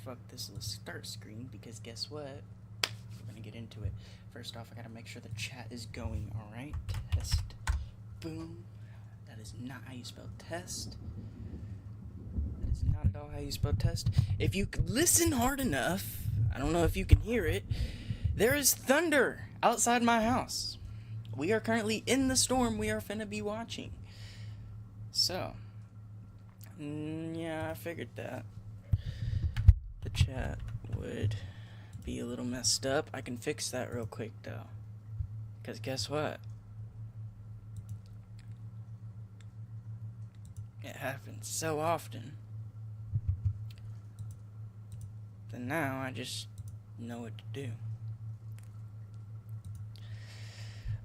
fuck this little start screen because guess what? We're gonna get into it. First off, I gotta make sure the chat is going. Alright, test. Boom. That is not how you spell test. That is not at all how you spell test. If you listen hard enough, I don't know if you can hear it, there is thunder outside my house. We are currently in the storm we are finna be watching. So, yeah, I figured that the chat would be a little messed up. I can fix that real quick though, because guess what? It happens so often that now I just know what to do.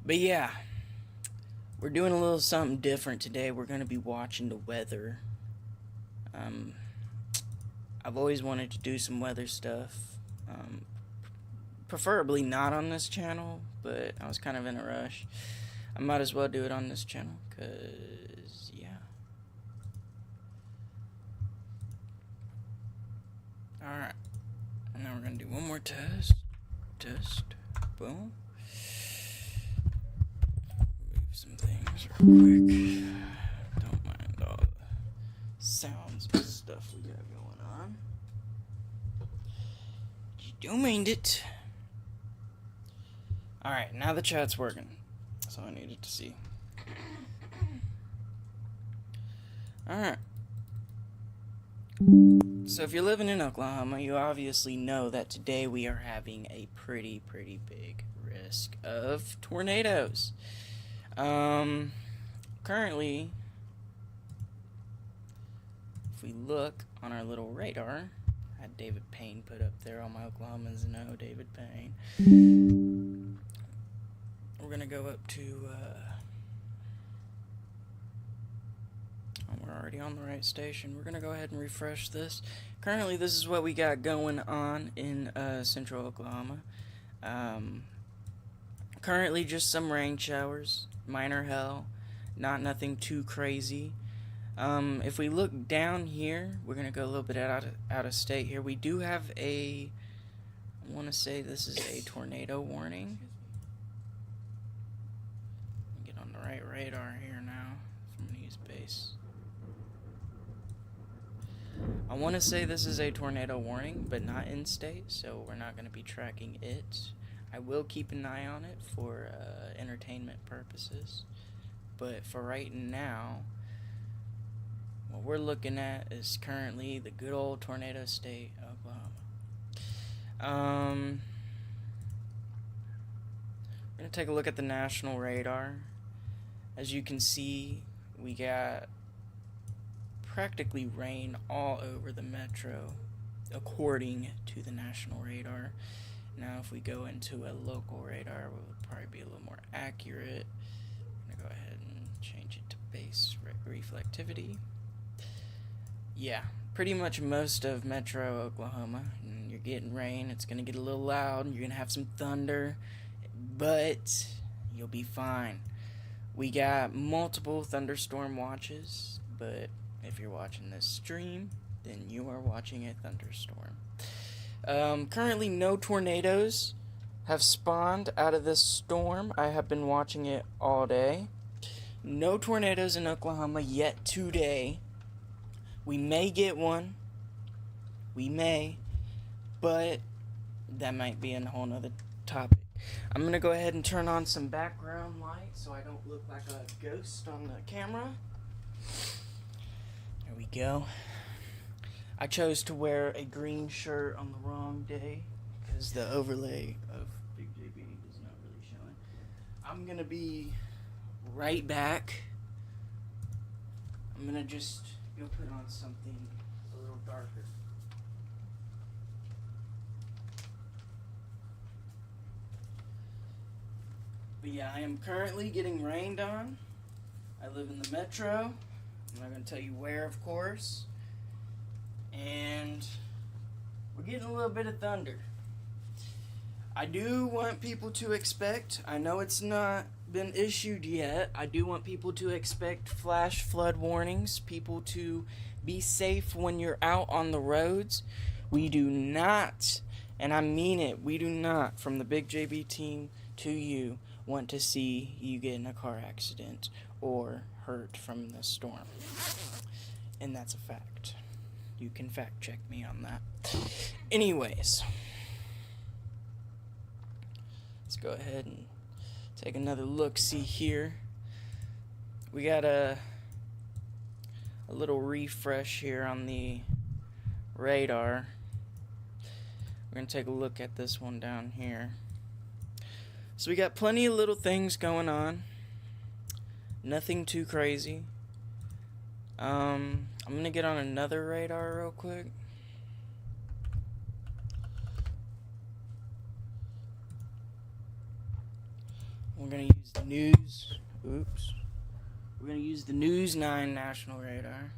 But yeah, we're doing a little something different today. We're going to be watching the weather. I've always wanted to do some weather stuff. Preferably not on this channel, but I was kind of in a rush. I might as well do it on this channel, because, yeah. Alright. And now we're going to do one more test. Test. Boom. Some things real quick. Don't mind all the sounds and stuff we got going on. You don't mind it. Alright, now the chat's working. That's all I needed to see. Alright. So if you're living in Oklahoma, you obviously know that today we are having a pretty big risk of tornadoes. Currently, if we look on our little radar, I had David Payne put up there, all my Oklahomans know David Payne. We're gonna go up to, we're already on the right station. We're gonna go ahead and refresh this. Currently, this is what we got going on in, central Oklahoma. Currently, just some rain showers. Minor hell, nothing too crazy. If we look down here, we're gonna go a little bit out of state here. We do have I want to say this is a tornado warning. Get on the right radar here now. I'm gonna use base. I want to say this is a tornado warning, but not in state, so we're not gonna be tracking it. I will keep an eye on it for entertainment purposes, but for right now, what we're looking at is currently the good old tornado state of Oklahoma. We're going to take a look at the national radar. As you can see, we got practically rain all over the metro, according to the national radar. Now, if we go into a local radar, it would probably be a little more accurate. I'm going to go ahead and change it to base reflectivity. Yeah, pretty much most of metro Oklahoma. And you're getting rain. It's going to get a little loud. You're going to have some thunder. But you'll be fine. We got multiple thunderstorm watches. But if you're watching this stream, then you are watching a thunderstorm. Currently no tornadoes have spawned out of this storm. I have been watching it all day. No tornadoes in Oklahoma yet today. We may get one. We may. But that might be a whole nother topic. I'm going to go ahead and turn on some background light so I don't look like a ghost on the camera. There we go. I chose to wear a green shirt on the wrong day because the overlay of Big JB is not really showing. I'm going to be right back. I'm going to just go put on something a little darker. But yeah, I am currently getting rained on. I live in the metro. I'm not going to tell you where, of course. And we're getting a little bit of thunder. I do want people to expect, I know it's not been issued yet, I do want people to expect flash flood warnings, people to be safe when you're out on the roads. We do not, and I mean it, we do not, from the Big JB team to you, want to see you get in a car accident or hurt from the storm. And that's a fact. You can fact check me on that. Anyways, let's go ahead and take another look-see here. We got a little refresh here on the radar. We're going to take a look at this one down here. So we got plenty of little things going on. Nothing too crazy. I'm going to get on another radar real quick. We're going to use the news. Oops. We're going to use the News 9 national radar.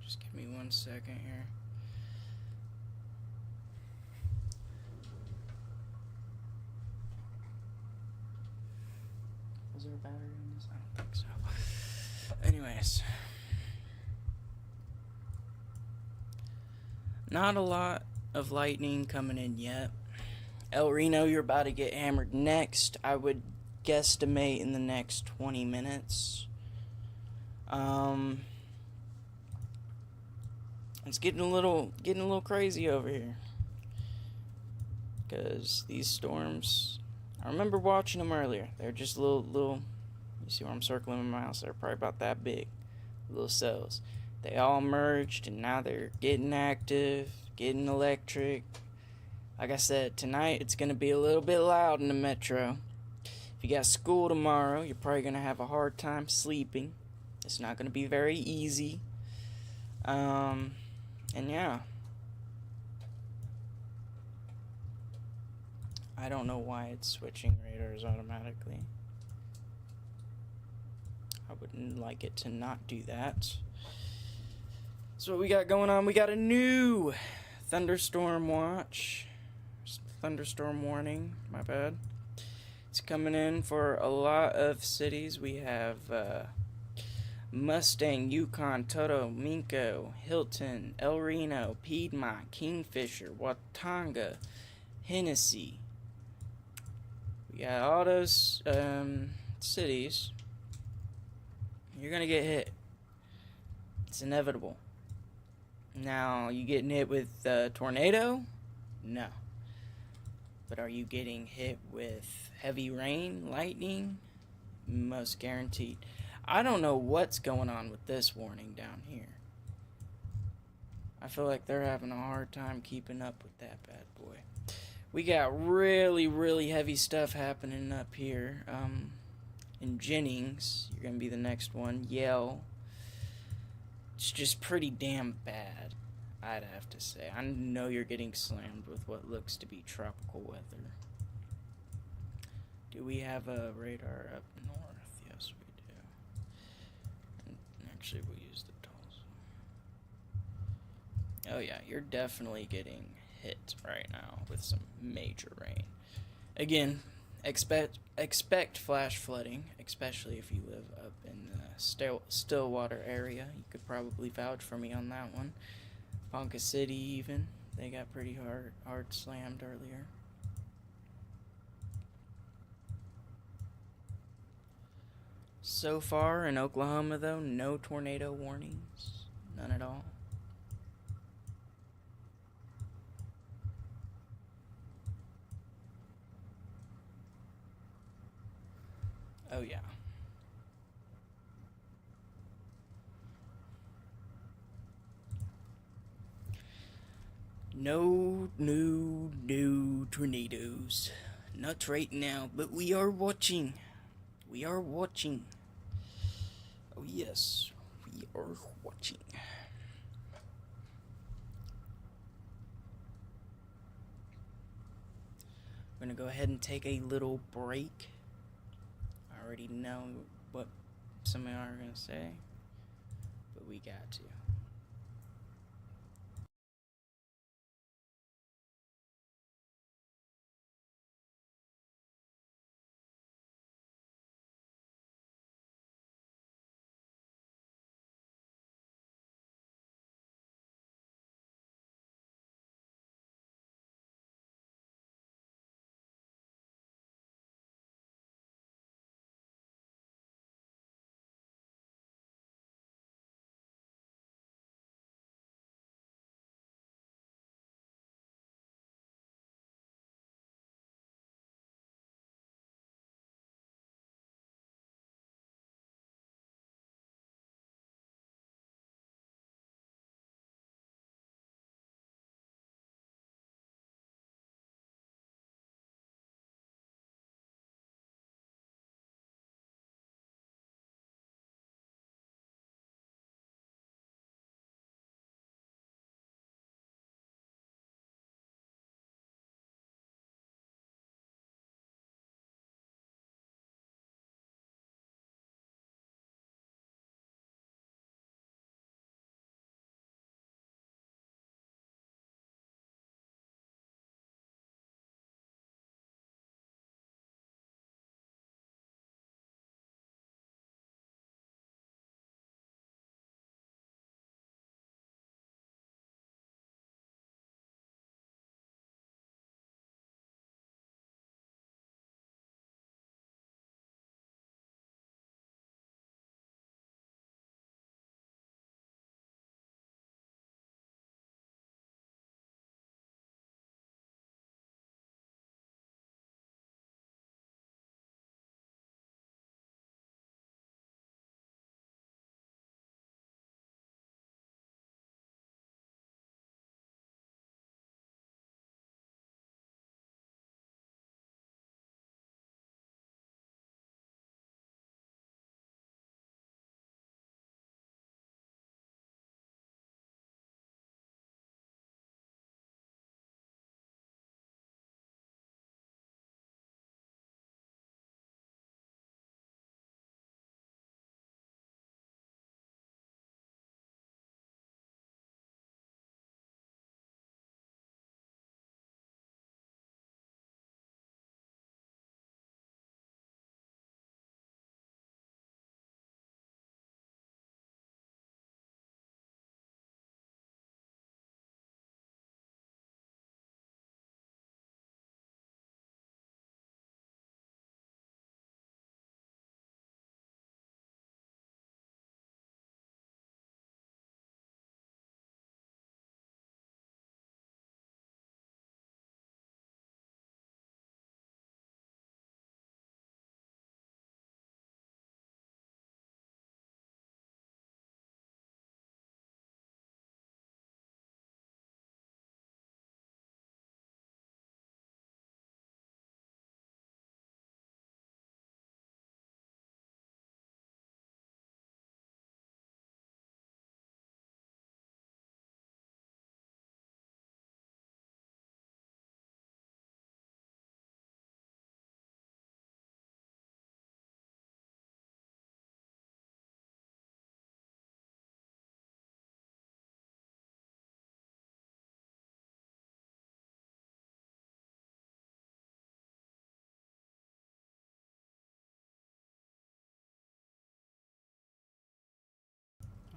Just give me 1 second here. Was there a battery in this? I don't think so. Anyways. Not a lot of lightning coming in yet. El Reno, you're about to get hammered next. I would guesstimate in the next 20 minutes. It's getting a little crazy over here. Because these storms, I remember watching them earlier. They're just little, you see where I'm circling my mouse? They're probably about that big. Little cells. They all merged and now they're getting active, getting electric. Like I said, tonight it's going to be a little bit loud in the metro. If you got school tomorrow, you're probably going to have a hard time sleeping. It's not going to be very easy. And yeah. I don't know why it's switching radars automatically. I wouldn't like it to not do that. So what we got going on, we got a new thunderstorm watch. Thunderstorm warning, my bad. It's coming in for a lot of cities. We have Mustang, Yukon, Toto, Minko, Hilton, El Reno, Piedmont, Kingfisher, Watanga, Hennessy. We got all those cities. You're gonna get hit. It's inevitable. Now, you getting hit with a tornado? No. But are you getting hit with heavy rain, lightning? Most guaranteed. I don't know what's going on with this warning down here. I feel like they're having a hard time keeping up with that bad boy. We got really heavy stuff happening up here. In Jennings, you're going to be the next one. Yale. It's just pretty damn bad, I'd have to say. I know you're getting slammed with what looks to be tropical weather. Do we have a radar up north? Yes, we do. And actually, we'll use the Tulsa. Oh yeah, you're definitely getting hit right now with some major rain. Again, expect flash flooding, especially if you live up in the Stillwater area. You could probably vouch for me on that one. Ponca City even, they got pretty hard slammed earlier. So far in Oklahoma though, no tornado warnings, none at all. Oh yeah. No tornadoes. Not right now, but we are watching. We are watching. Oh yes, we are watching. We're gonna go ahead and take a little break. I already know what some of y'all are gonna say, but we got to.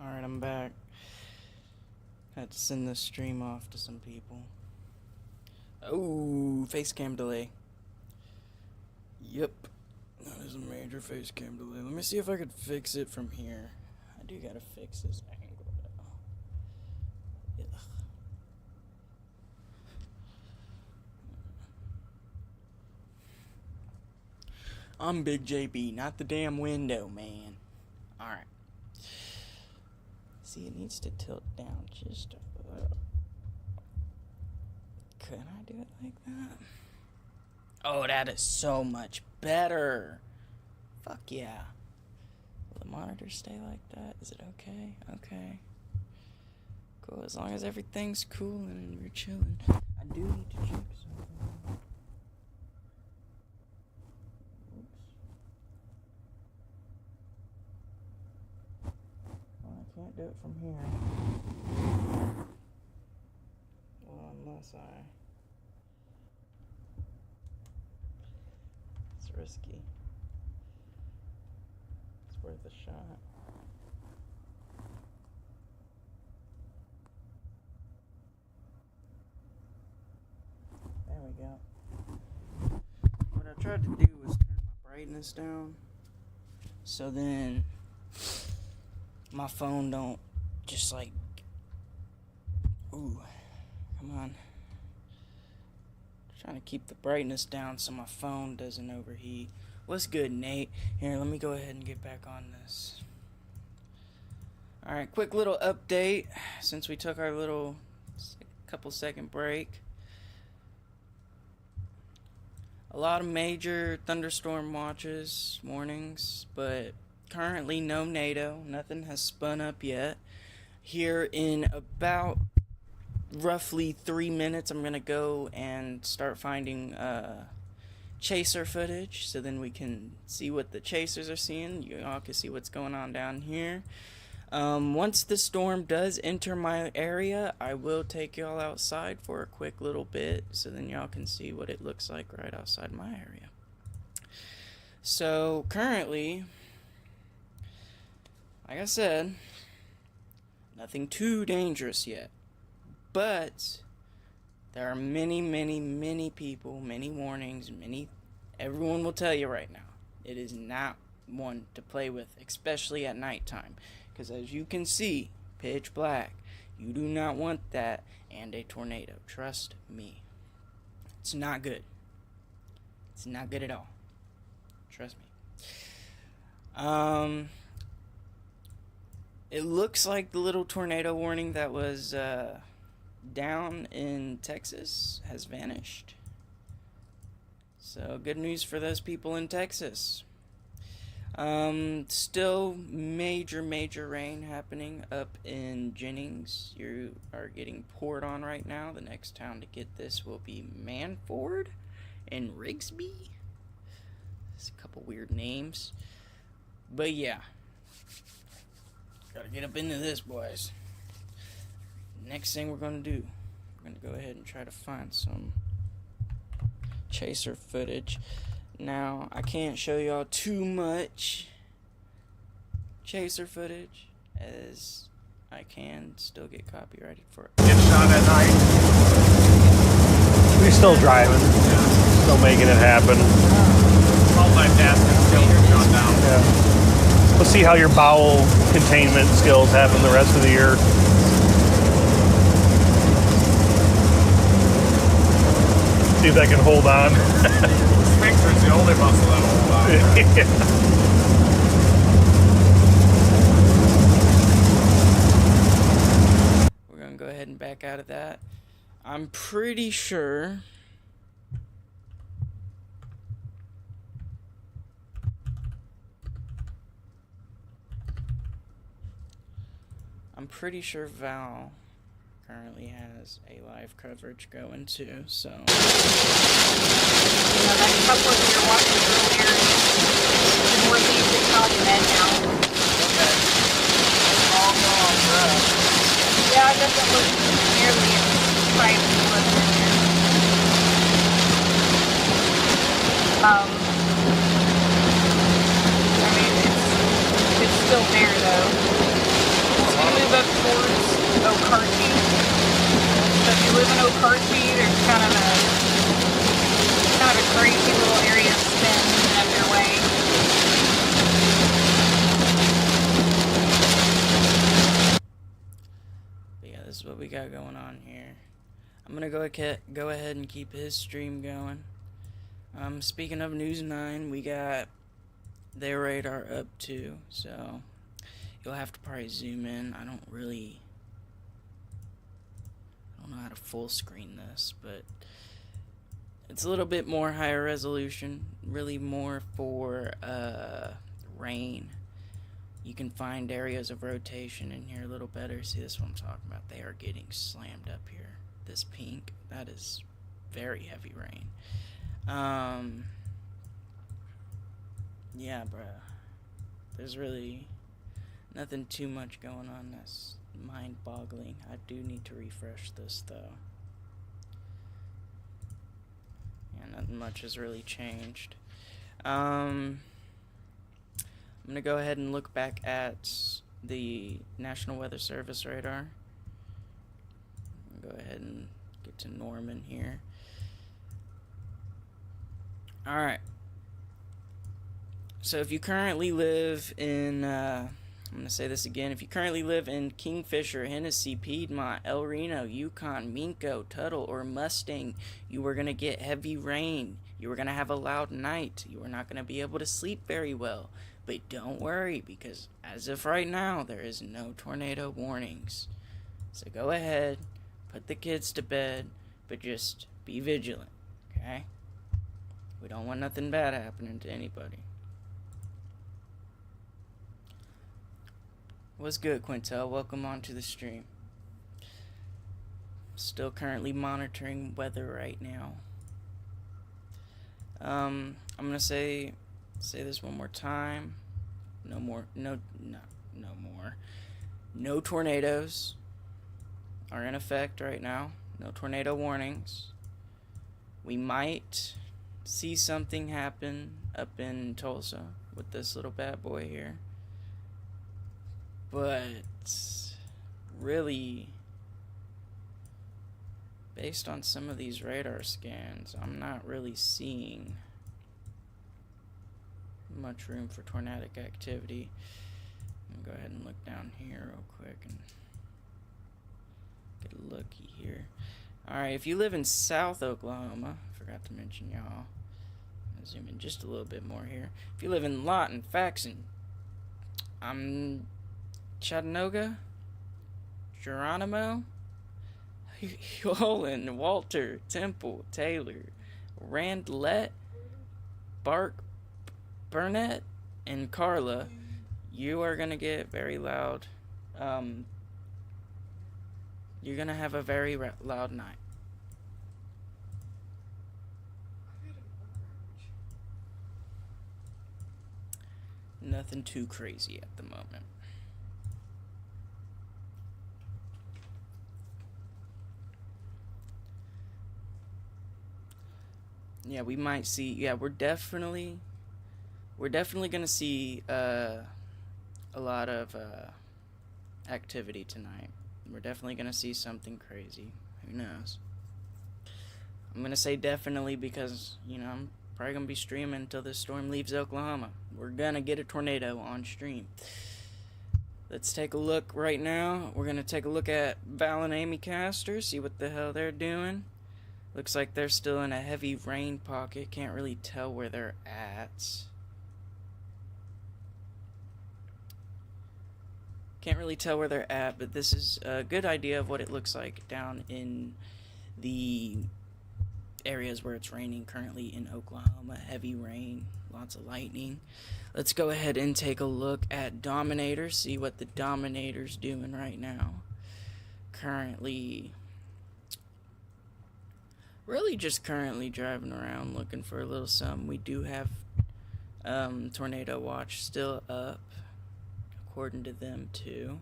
Alright, I'm back. Had to send this stream off to some people. Oh, face cam delay. Yep. That is a major face cam delay. Let me see if I could fix it from here. I do gotta fix this angle though. Ugh. I'm Big JB, not the damn window, man. Alright. See, it needs to tilt down just a little. Could I do it like that? Oh, that is so much better. Fuck yeah. Will the monitor stay like that? Is it okay? Okay. Cool, as long as everything's cool and we're chilling. I do need to check something. I can't do it from here. Well, unless it's risky. It's worth a shot. There we go. What I tried to do was turn my brightness down, so then my phone don't just like, ooh, come on. Trying to keep the brightness down so my phone doesn't overheat. What's good, Nate? Here, let me go ahead and get back on this. Alright, quick little update since we took our little couple second break. A lot of major thunderstorm watches, warnings, but currently no NATO. Nothing has spun up yet. Here in about roughly 3 minutes, I'm gonna go and start finding chaser footage, so then we can see what the chasers are seeing. You all can see what's going on down here. Once the storm does enter my area, I will take y'all outside for a quick little bit, so then y'all can see what it looks like right outside my area. So currently, like I said, nothing too dangerous yet. But there are many people, many warnings, everyone will tell you right now, it is not one to play with, especially at nighttime. Because as you can see, pitch black. You do not want that and a tornado. Trust me. It's not good. It's not good at all. Trust me. It looks like the little tornado warning that was down in Texas has vanished. So good news for those people in Texas. Still major rain happening up in Jennings. You are getting poured on right now. The next town to get this will be Manford and Rigsby. There's a couple weird names. But yeah. Gotta get up into this, boys. Next thing we're gonna do, we're gonna go ahead and try to find some chaser footage. Now, I can't show y'all too much chaser footage, as I can still get copyrighted for it. Get shot at night. We're still driving. Yeah. Still making it happen. Multitasking skills are gone down. Yeah. We'll see how your bowel containment skills happen the rest of the year. See if that can hold on. Sphincter is the only muscle that'll hold on. We're gonna go ahead and back out of that. I'm pretty sure Val currently has a live coverage going too, so. You know, that couple of you're watching earlier is northeast of Calumet now. Okay. All gone, bro. Yeah, it doesn't look nearly as bright as it was earlier. I mean, it's still there though. Hershey, there's kind of a crazy little area spin up your way. But yeah, this is what we got going on here. I'm gonna go ahead and keep his stream going. Speaking of News 9, we got their radar up too, so you'll have to probably zoom in. I don't know how to full screen this, but it's a little bit more higher resolution, really more for rain. You can find areas of rotation in here a little better. See, this is what I'm talking about. They are getting slammed up here. This pink, that is very heavy rain. Yeah, bruh. There's really nothing too much going on that's mind-boggling. I do need to refresh this, though. Yeah, nothing much has really changed. I'm going to go ahead and look back at the National Weather Service radar. Go ahead and get to Norman here. Alright. So if you currently live in, I'm going to say this again. If you currently live in Kingfisher, Hennessy, Piedmont, El Reno, Yukon, Minko, Tuttle, or Mustang, you are going to get heavy rain. You are going to have a loud night. You are not going to be able to sleep very well. But don't worry, because as of right now, there is no tornado warnings. So go ahead, put the kids to bed, but just be vigilant, okay? We don't want nothing bad happening to anybody. What's good, Quintel? Welcome onto the stream. Still currently monitoring weather right now. I'm gonna say this one more time. No tornadoes are in effect right now. No tornado warnings. We might see something happen up in Tulsa with this little bad boy here. But really, based on some of these radar scans, I'm not really seeing much room for tornadic activity. I'm gonna go ahead and look down here real quick and get a looky here. Alright, if you live in South Oklahoma, I forgot to mention y'all. I'll zoom in just a little bit more here. If you live in Lawton, Faxon, Chattanooga, Geronimo, Hewlin, Walter, Temple, Taylor, Randlett, Burnett, and Carla, you are going to get very loud. You're going to have a very loud night. Nothing too crazy at the moment. Yeah, we might see. Yeah, we're definitely gonna see a lot of activity tonight. We're definitely gonna see something crazy. Who knows? I'm gonna say definitely because, you know, I'm probably gonna be streaming until this storm leaves Oklahoma. We're gonna get a tornado on stream. Let's take a look right now. We're gonna take a look at Val and Amy Castor, see what the hell they're doing. Looks like they're still in a heavy rain pocket. Can't really tell where they're at. Can't really tell where they're at, but this is a good idea of what it looks like down in the areas where it's raining currently in Oklahoma. Heavy rain, lots of lightning. Let's go ahead and take a look at Dominator, see what the Dominator's doing right now. Currently driving around looking for a little something. We do have Tornado Watch still up, according to them too.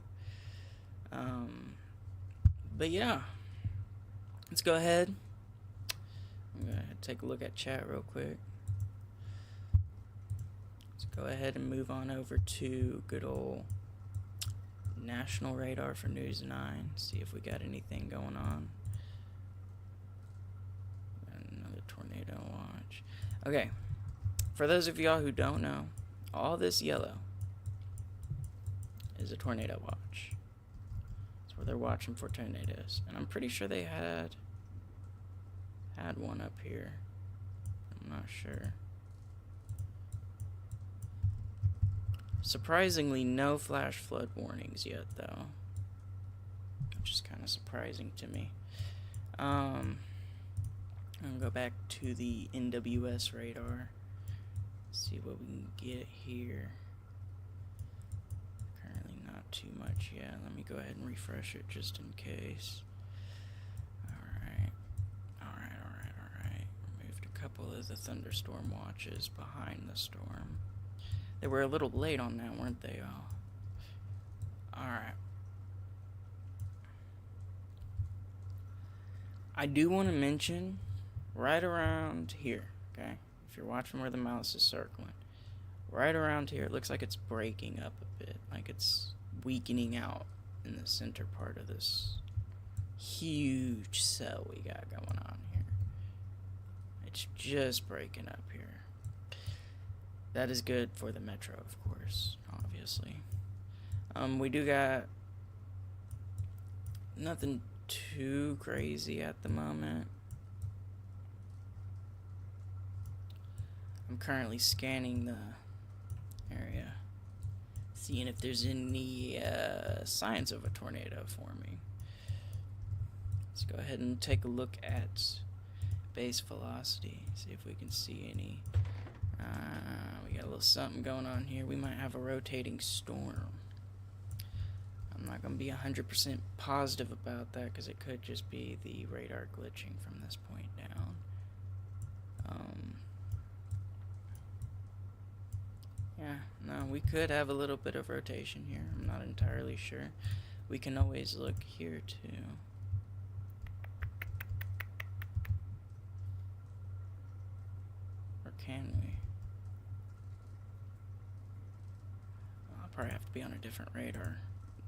But yeah, let's go ahead. I'm gonna take a look at chat real quick. Let's go ahead and move on over to good old National Radar for News 9. See if we got anything going on. tornado watch. Okay, for those of y'all who don't know, all this yellow is a tornado watch. That's where they're watching for tornadoes, and I'm pretty sure they had one up here. I'm not sure. Surprisingly, no flash flood warnings yet, though, which is kind of surprising to me. I'm gonna go back to the NWS radar, see what we can get here. Currently not too much yet. Let me go ahead and refresh it just in case. Alright. Removed a couple of the thunderstorm watches behind the storm. They were a little late on that, weren't they all? Alright. I do want to mention right around here, okay? If you're watching where the mouse is circling, right around here, it looks like it's breaking up a bit, like it's weakening out in the center part of this huge cell we got going on here. It's just breaking up here. That is good for the metro, of course, obviously. We do got nothing too crazy at the moment. I'm currently scanning the area, seeing if there's any signs of a tornado forming. Let's go ahead and take a look at base velocity, see if we can see any. We got a little something going on here. We might have a rotating storm. I'm not going to be 100% positive about that because it could just be the radar glitching from this point down. Yeah, no, we could have a little bit of rotation here. I'm not entirely sure. We can always look here too. Or can we? I'll probably have to be on a different radar.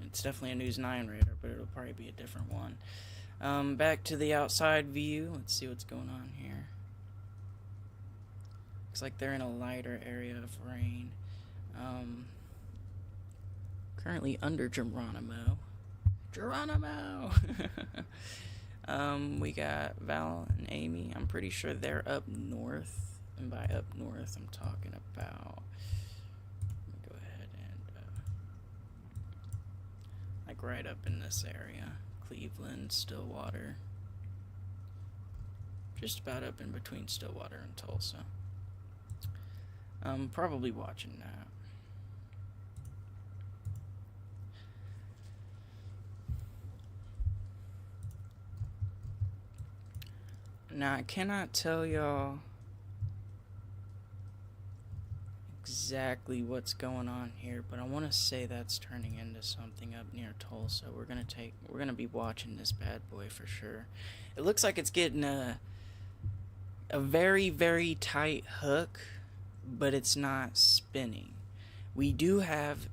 It's definitely a News 9 radar, but it'll probably be a different one. Back to the outside view. Let's see what's going on here. Looks like they're in a lighter area of rain. Currently under Geronimo. We got Val and Amy. I'm pretty sure they're up north. And by up north, I'm talking about... Let me go ahead and... like right up in this area. Cleveland, Stillwater. Just about up in between Stillwater and Tulsa. I'm probably watching that. Now, I cannot tell y'all exactly what's going on here, but I want to say that's turning into something up near Tulsa. We're gonna be watching this bad boy for sure. It looks like it's getting a very, very tight hook, but it's not spinning. We do have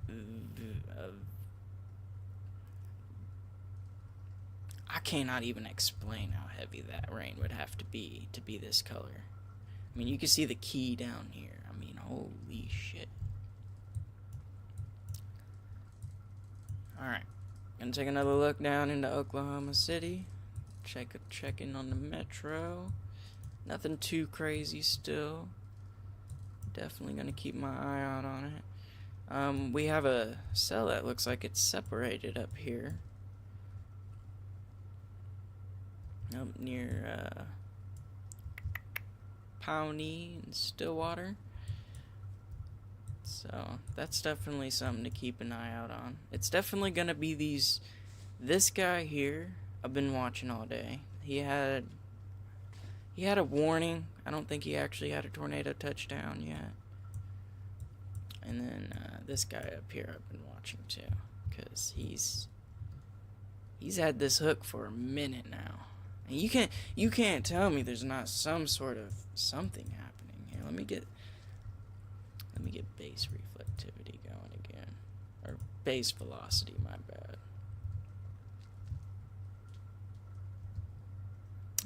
I cannot even explain how heavy that rain would have to be this color. I mean, you can see the key down here. I mean, holy shit. Alright, gonna take another look down into Oklahoma City. Check in on the metro. Nothing too crazy still. Definitely gonna keep my eye out on it. We have a cell that looks like it's separated up here. Up near Pawnee and Stillwater. So that's definitely something to keep an eye out on. It's definitely gonna be this guy here. I've been watching all day. He had a warning. I don't think he actually had a tornado touchdown yet. And then this guy up here I've been watching too, because he's had this hook for a minute now. And you can't tell me there's not some sort of something happening here. Let me get base reflectivity going again, or base velocity. My bad.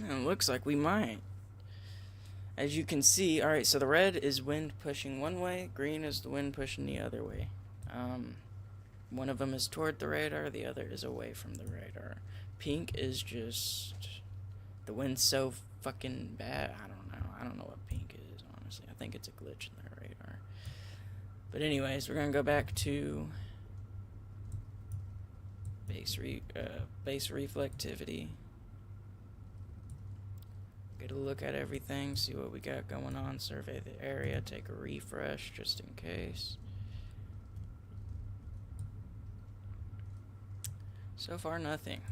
And it looks like we might As you can see, alright, so the red is wind pushing one way, green is the wind pushing the other way. One of them is toward the radar, the other is away from the radar. Pink is just, the wind's so fucking bad, I don't know what pink is, honestly. I think it's a glitch in the radar. But anyways, we're gonna go back to base reflectivity. Get a look at everything, see what we got going on, survey the area, take a refresh just in case. So far, nothing.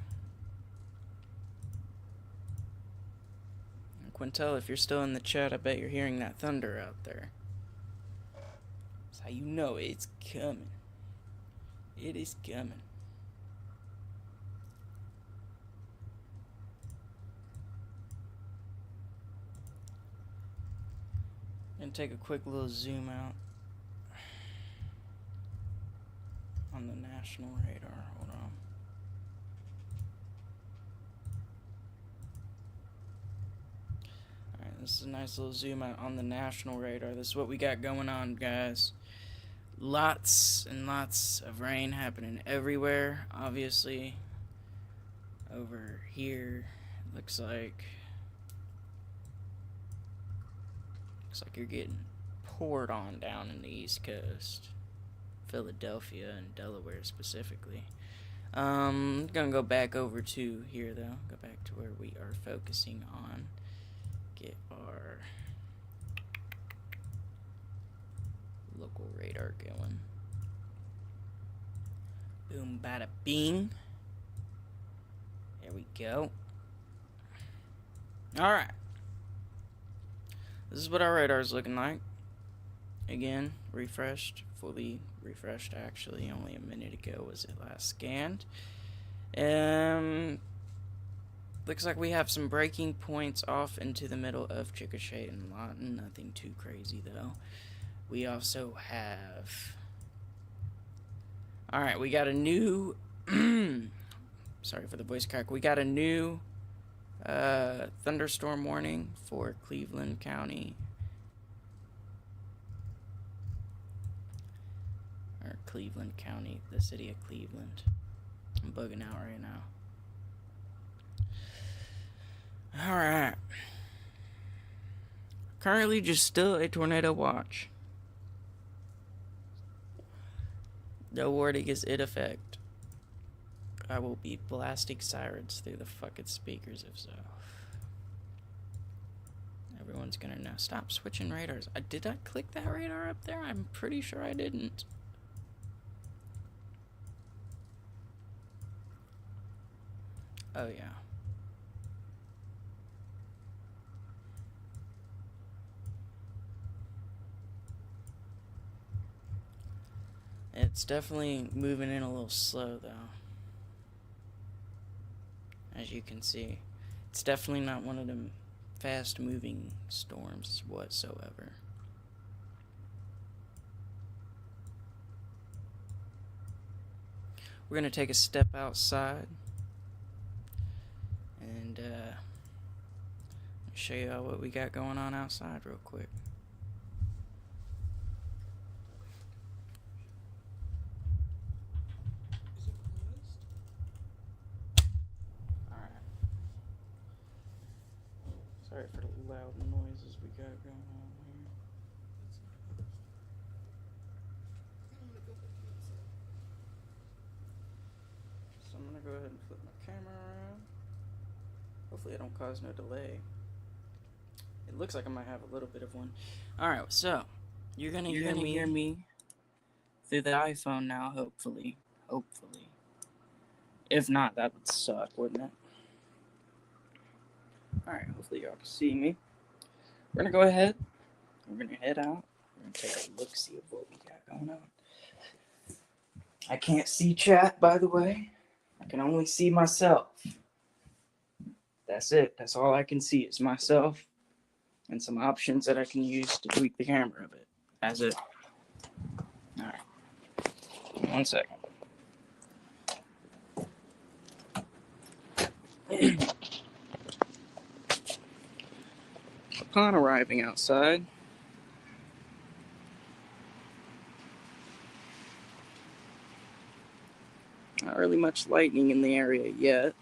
And Quintel, if you're still in the chat, I bet you're hearing that thunder out there. That's how you know it's coming. It is coming. And take a quick little zoom out on the national radar. Hold on. Alright, this is a nice little zoom out on the national radar. This is what we got going on, guys. Lots and lots of rain happening everywhere. Obviously, over here, it looks like you're getting poured on down in the East Coast, Philadelphia and Delaware specifically. Gonna go back over to here though. Go back to where we are focusing on. Get our local radar going. Boom, bada bing. There we go. All right. This is what our radar is looking like. Again, refreshed, fully refreshed actually. Only a minute ago was it last scanned. Looks like we have some breaking points off into the middle of Chickasha and Lawton. Nothing too crazy though. We also have... Alright, we got a new... Sorry for the voice crack. We got a new... thunderstorm warning for Cleveland County, or Cleveland County, the city of Cleveland. I'm bugging out right now. Alright. Currently just still a tornado watch. No warning is in effect. I will be blasting sirens through the fucking speakers if so. Everyone's gonna know. Stop switching radars. Did I click that radar up there? I'm pretty sure I didn't. Oh yeah. It's definitely moving in a little slow though. As you can see, it's definitely not one of them fast-moving storms whatsoever. We're gonna take a step outside and show you all what we got going on outside real quick. Sorry for the loud noises we got going on here. So I'm gonna go ahead and flip my camera around. Hopefully I don't cause no delay. It looks like I might have a little bit of one. Alright, so you're gonna hear me through the iPhone now, hopefully. Hopefully. If not, that would suck, wouldn't it? Alright, hopefully y'all can see me. We're gonna go ahead. We're gonna head out. We're gonna take a look-see of what we got going on. I can't see chat, by the way. I can only see myself. That's it. That's all I can see is myself and some options that I can use to tweak the camera a bit. That's it. Alright. 1 second. Upon arriving outside, not really much lightning in the area yet.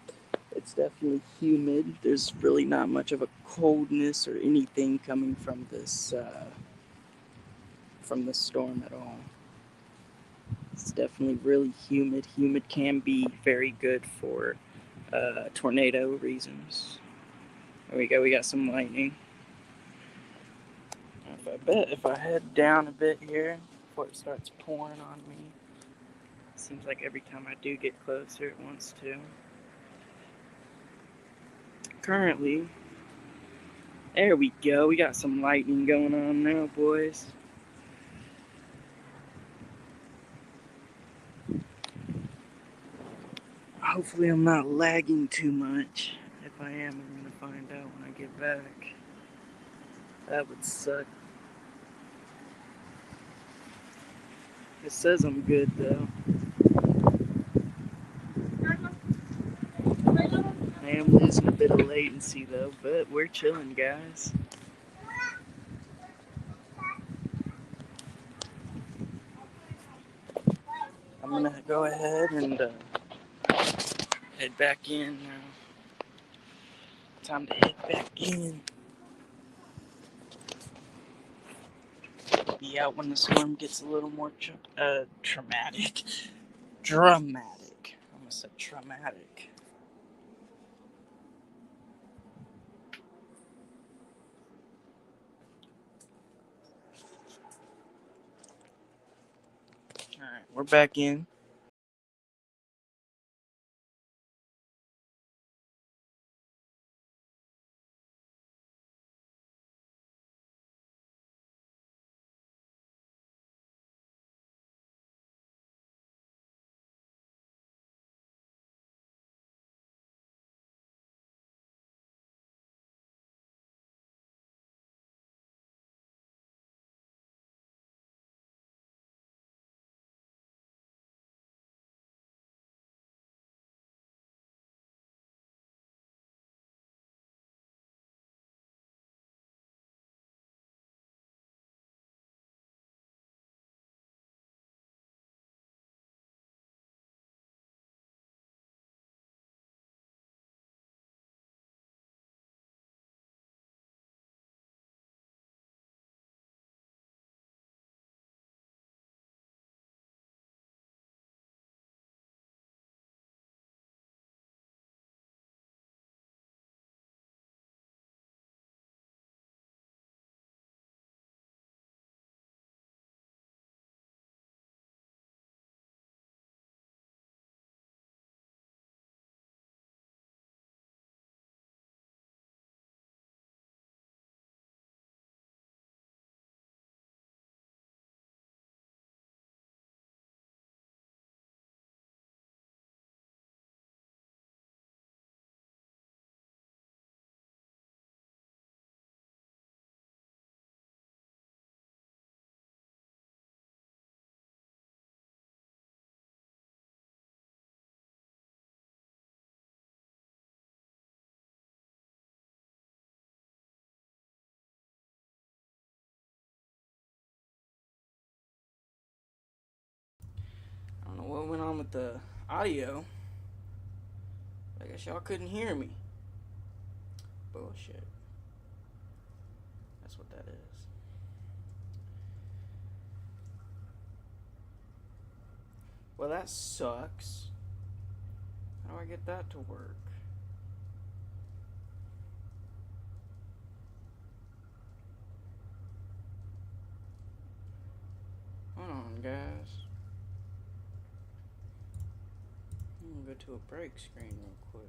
It's definitely humid. There's really not much of a coldness or anything coming from this storm at all. It's definitely really humid. Humid can be very good for tornado reasons. There we go. We got some lightning. If I head down a bit here before it starts pouring on me. Seems like every time I do get closer, it wants to. Currently, there we go. We got some lightning going on now, boys. Hopefully I'm not lagging too much. If I am, I'm gonna find out when I get back. That would suck. It says I'm good though. I am losing a bit of latency though, but we're chilling, guys. I'm gonna go ahead and head back in now. Time to head back in. Be out when the storm gets a little more dramatic. Dramatic. I almost said traumatic. Alright, we're back in. I don't know what went on with the audio. I guess y'all couldn't hear me. Bullshit. That's what that is. Well, that sucks. How do I get that to work? Hold on, guys. I'm gonna go to a break screen real quick.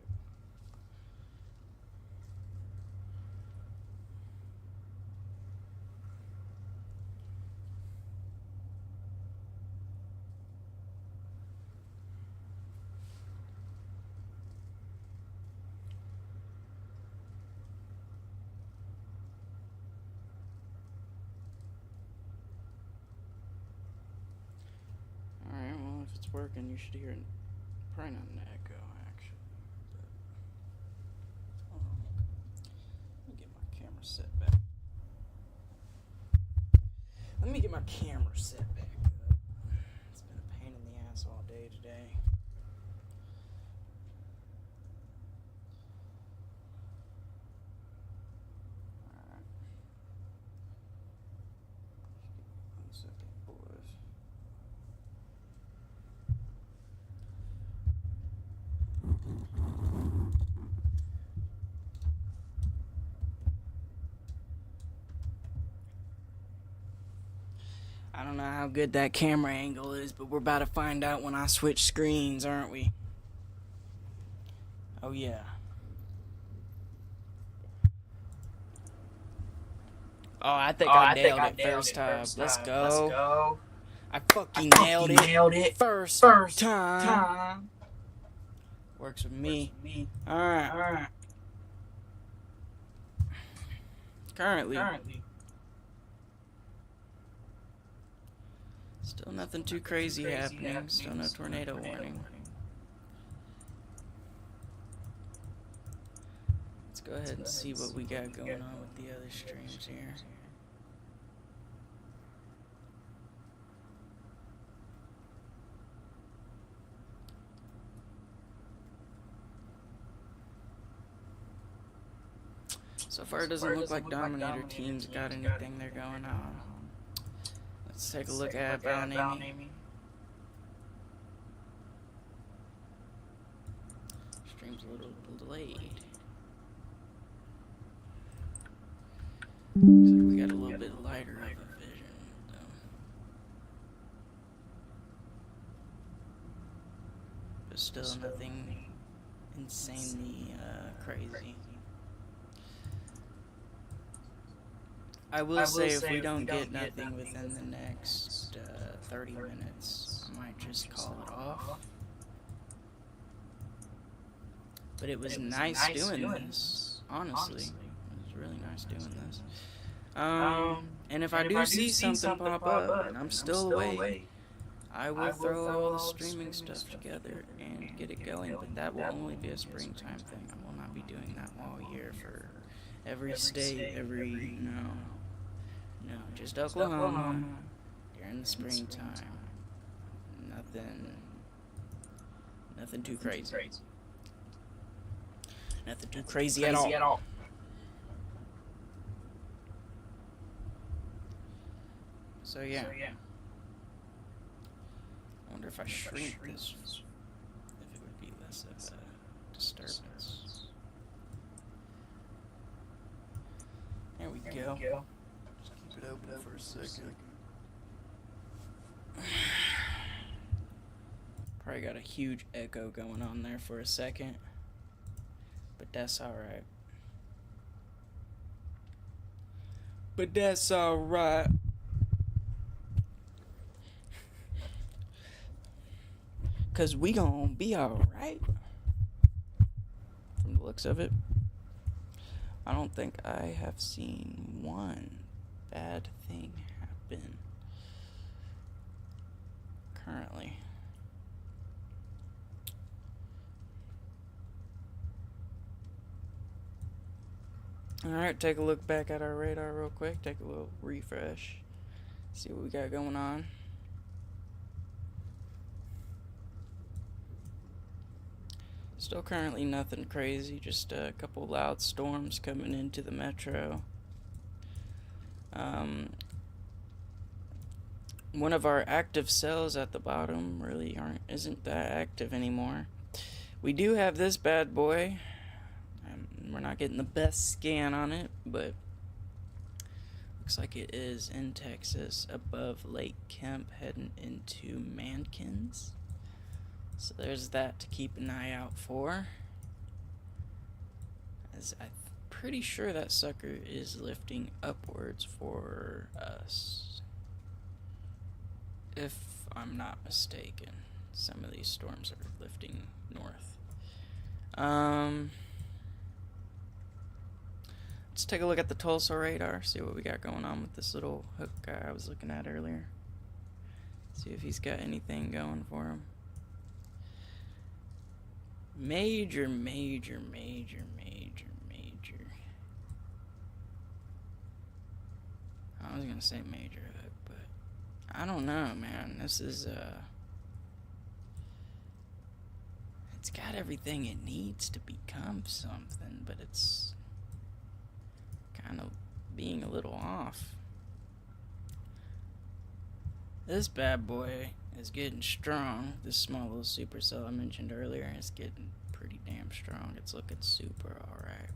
Alright, well, if it's working, you should hear it. Probably not an echo, actually. But, hold on. Let me get my camera set back. get my camera set back up. It's been a pain in the ass all day today. Alright. One second, boys. I don't know how good that camera angle is, but we're about to find out when I switch screens, aren't we? Oh yeah. Oh, I think I nailed it first time. Let's go. I fucking nailed it. First time. Works with me. Alright. Currently. Still nothing too crazy happening. Still no tornado warning. Let's go ahead and see what we got going on with the other streams here. So far, it doesn't look like Dominator Team's got anything they're going on. Let's take a look at Valnami. Stream's a little delayed. Looks like we got a little bit lighter of a vision, though. But still nothing insanely crazy. I will say if we don't get nothing within the next 30 minutes, I might just call it off. But it was nice doing this, honestly. It was really nice doing this. And if I do see something pop up and I'm still away, I will throw all the streaming stuff together and get it going. But that will only be a springtime thing. I will not be doing that all year for every state, no, just Oklahoma during the springtime. Nothing too crazy. Nothing too crazy at all. So yeah. I wonder if I shrink this, if it would be less of a disturbance. There we go. Just keep it open for a second. Probably got a huge echo going on there for a second, but that's alright. Cause we gon' be alright. From the looks of it, I don't think I have seen one bad thing happen currently. Alright, take a look back at our radar real quick. Take a little refresh. See what we got going on. Still currently nothing crazy, just a couple loud storms coming into the metro. One of our active cells at the bottom really isn't that active anymore. We do have this bad boy. We're not getting the best scan on it, but looks like it is in Texas above Lake Kemp heading into Mankins. So there's that to keep an eye out for. As I'm pretty sure that sucker is lifting upwards for us. If I'm not mistaken. Some of these storms are lifting north. Let's take a look at the Tulsa radar, see what we got going on with this little hook guy I was looking at earlier. See if he's got anything going for him. Major. I was gonna say major hook, but I don't know, man. This is, it's got everything it needs to become something, but it's kind of being a little off. This bad boy is getting strong. This small little supercell I mentioned earlier is getting pretty damn strong. It's looking super alright.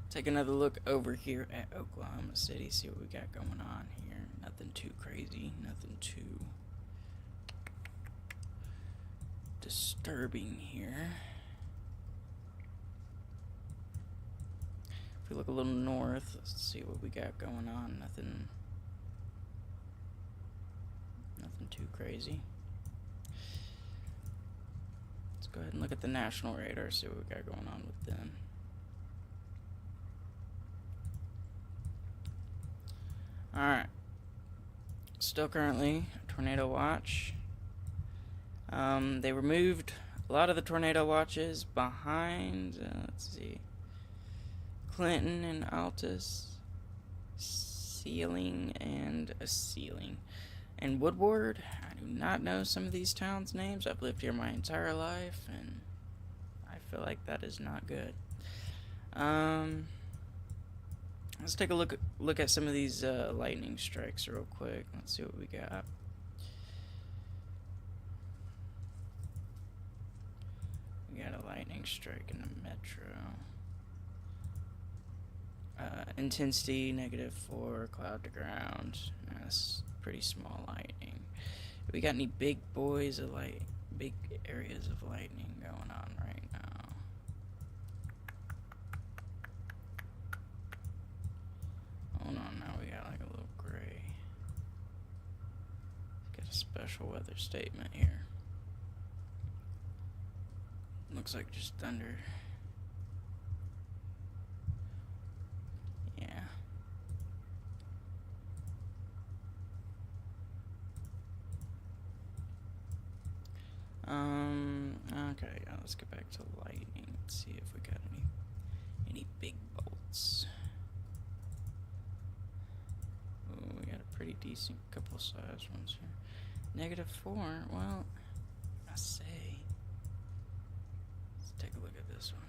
Take another look over here at Oklahoma City, see what we got going on here. Nothing too crazy, nothing too disturbing here. If we look a little north, let's see what we got going on. Nothing too crazy. Let's go ahead and look at the national radar, see what we got going on with them. Alright. Still currently tornado watch. They removed a lot of the tornado watches behind, let's see, Clinton and Altus, Ceiling and a Ceiling. And Woodward, I do not know some of these towns' names. I've lived here my entire life, and I feel like that is not good. Let's take a look at some of these lightning strikes real quick. Let's see what we got. We got a lightning strike in the metro. Intensity -4, cloud to ground. That's pretty small lightning. We got any big boys of big areas of lightning going on right now? Hold on, now we got like a little gray. Got a special weather statement here. Looks like just thunder. Yeah. Okay, let's get back to lightning. Let's see if we got any big bolts. Oh, we got a pretty decent couple size ones here. -4, well, I say. Let's take a look at this one.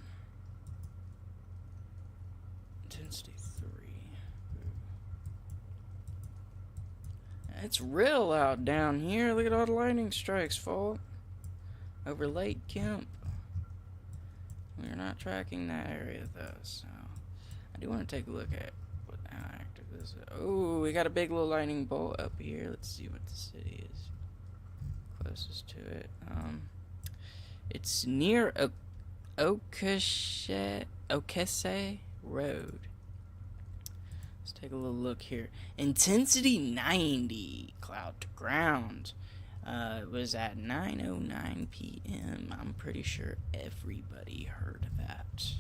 Intensity 3. It's real out down here. Look at all the lightning strikes, folk. Over Lake Kemp. We're not tracking that area though, so I do want to take a look at how active this is. Oh, we got a big little lightning bolt up here. Let's see what the city is closest to it. It's near Okese Road. Let's take a little look here. Intensity 90, cloud to ground. It was at 9:09 p.m. I'm pretty sure everybody heard that.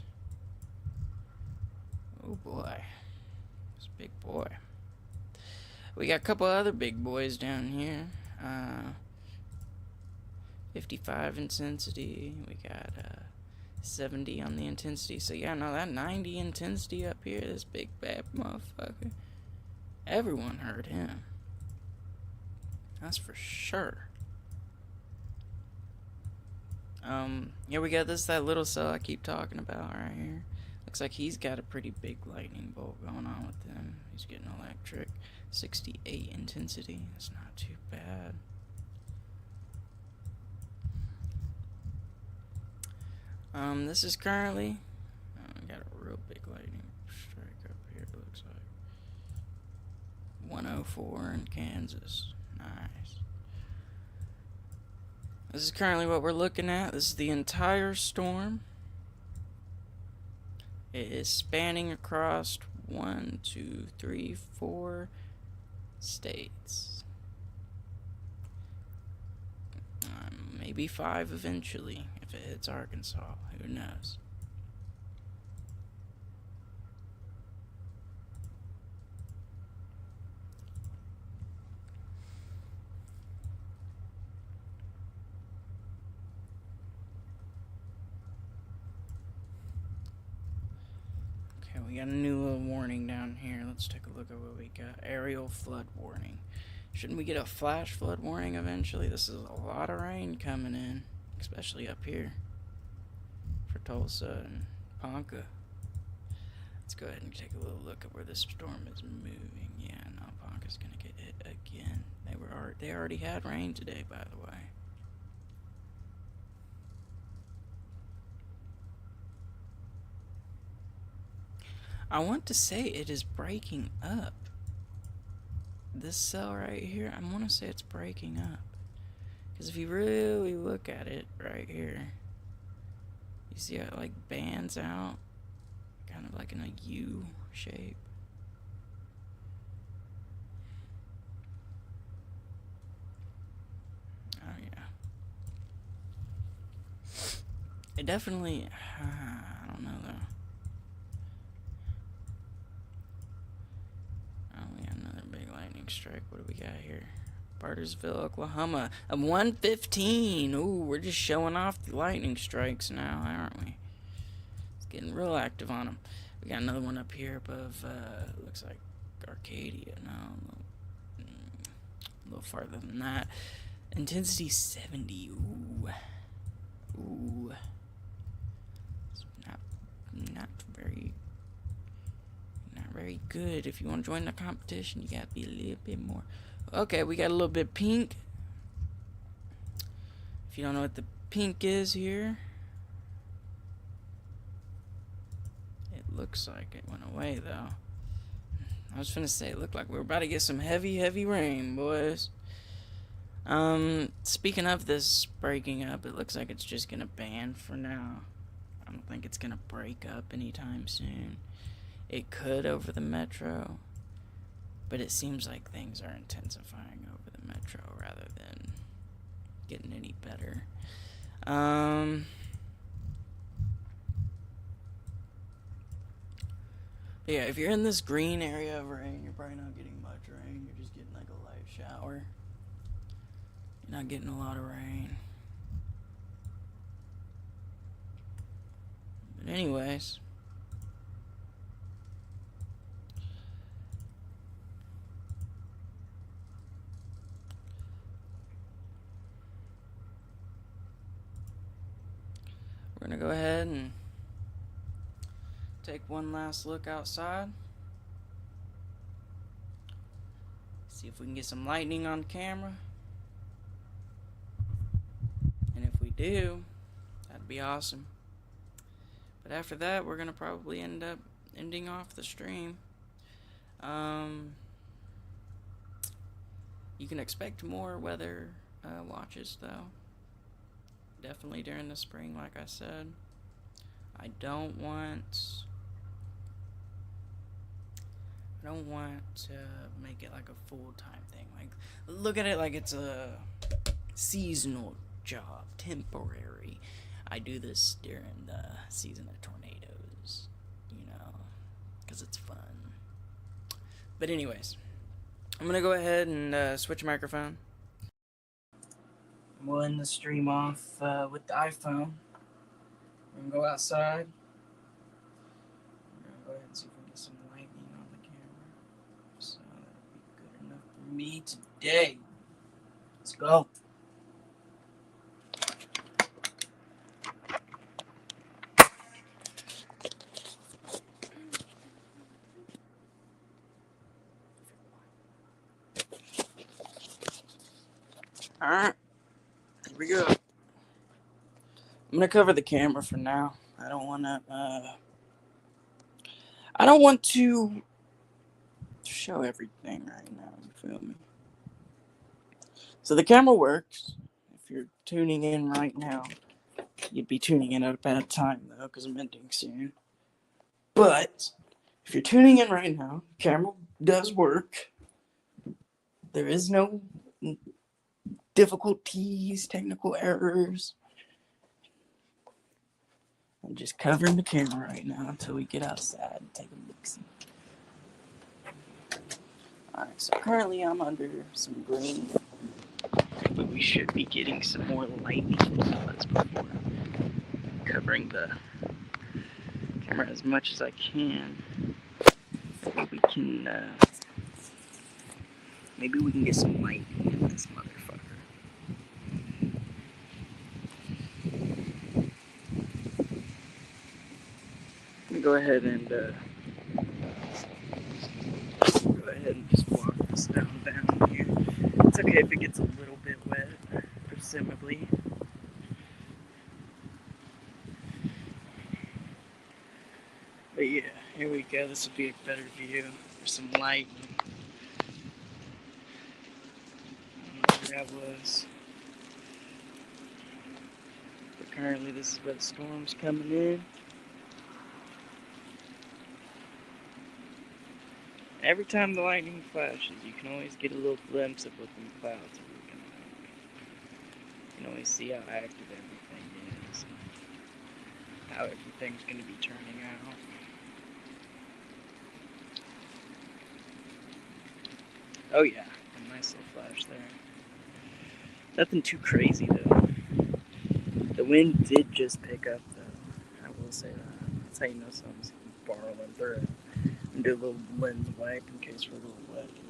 Oh boy. It's a big boy. We got a couple other big boys down here. 55 intensity. We got 70 on the intensity. So yeah, no, that 90 intensity up here, this big bad motherfucker. Everyone heard him. That's for sure. Here we got that little cell I keep talking about right here. Looks like he's got a pretty big lightning bolt going on with him. He's getting electric. 68 intensity. That's not too bad. This is currently, we got a real big lightning strike up here, it looks like. 104 in Kansas. Nice. This is currently what we're looking at. This is the entire storm. It is spanning across 1, 2, 3, 4 states. Maybe 5 eventually, if it hits Arkansas. Who knows? Okay, we got a new little warning down here. Let's take a look at what we got. Aerial flood warning. Shouldn't we get a flash flood warning eventually? This is a lot of rain coming in, especially up here for Tulsa and Ponca. Let's go ahead and take a little look at where this storm is moving. Yeah, now Ponca's gonna get hit again. They already had rain today, by the way. I want to say it is breaking up. This cell right here, I want to say it's breaking up. Because if you really look at it right here, you see how it like bands out, kind of like in a U shape. Oh yeah. It definitely, I don't know though. Strike. What do we got here? Bartersville, Oklahoma. A 115. Ooh, we're just showing off the lightning strikes now, aren't we? It's getting real active on them. We got another one up here above, looks like Arcadia. No, a little farther than that. Intensity 70. Ooh. Ooh. It's not very good. If you want to join the competition, you gotta be a little bit more. Okay, we got a little bit pink. If you don't know what the pink is here, it looks like it went away though. I was finna say it looked like we were about to get some heavy rain, boys. Speaking of this breaking up, it looks like it's just gonna ban for now. I don't think it's gonna break up anytime soon. It could over the metro, but it seems like things are intensifying over the metro rather than getting any better. Yeah, if you're in this green area of rain, you're probably not getting much rain. You're just getting like a light shower. You're not getting a lot of rain. But anyways, we're gonna go ahead and take one last look outside. See if we can get some lightning on camera. And if we do, that'd be awesome. But after that, we're gonna probably end up ending off the stream. You can expect more weather watches though. Definitely during the spring, like I said. I don't want to make it like a full-time thing. Like, look at it like it's a seasonal job, temporary. I do this during the season of tornadoes, you know, because it's fun. But anyways, I'm gonna go ahead and switch microphone. We'll end the stream off with the iPhone. We're gonna go outside. We're gonna go ahead and see if we can get some lightning on the camera. So that'll be good enough for me today. Let's go. Alright. Here we go. I'm gonna cover the camera for now. I don't want to show everything right now. You feel me? So the camera works. If you're tuning in right now, you'd be tuning in at a bad time though, because I'm ending soon. But if you're tuning in right now, the camera does work. There is no difficulties, technical errors. I'm just covering the camera right now until we get outside and take a look-see. Alright, so currently I'm under some green, but we should be getting some more lightning. That's before covering the camera as much as I can. Maybe we can get some light in this motherfucker. Let me go ahead and just walk this down here. It's okay if it gets a little bit wet, presumably. But yeah, here we go. This will be a better view. There's some light. I don't know where that was. But currently this is where the storm's coming in. Every time the lightning flashes, you can always get a little glimpse of what the clouds are looking like. You can always see how active everything is, how everything's going to be turning out. Oh yeah, a nice little flash there. Nothing too crazy though. The wind did just pick up though, I will say that. That's how you know something's borrowing through. And do a little lens wipe in case we're a little wet here.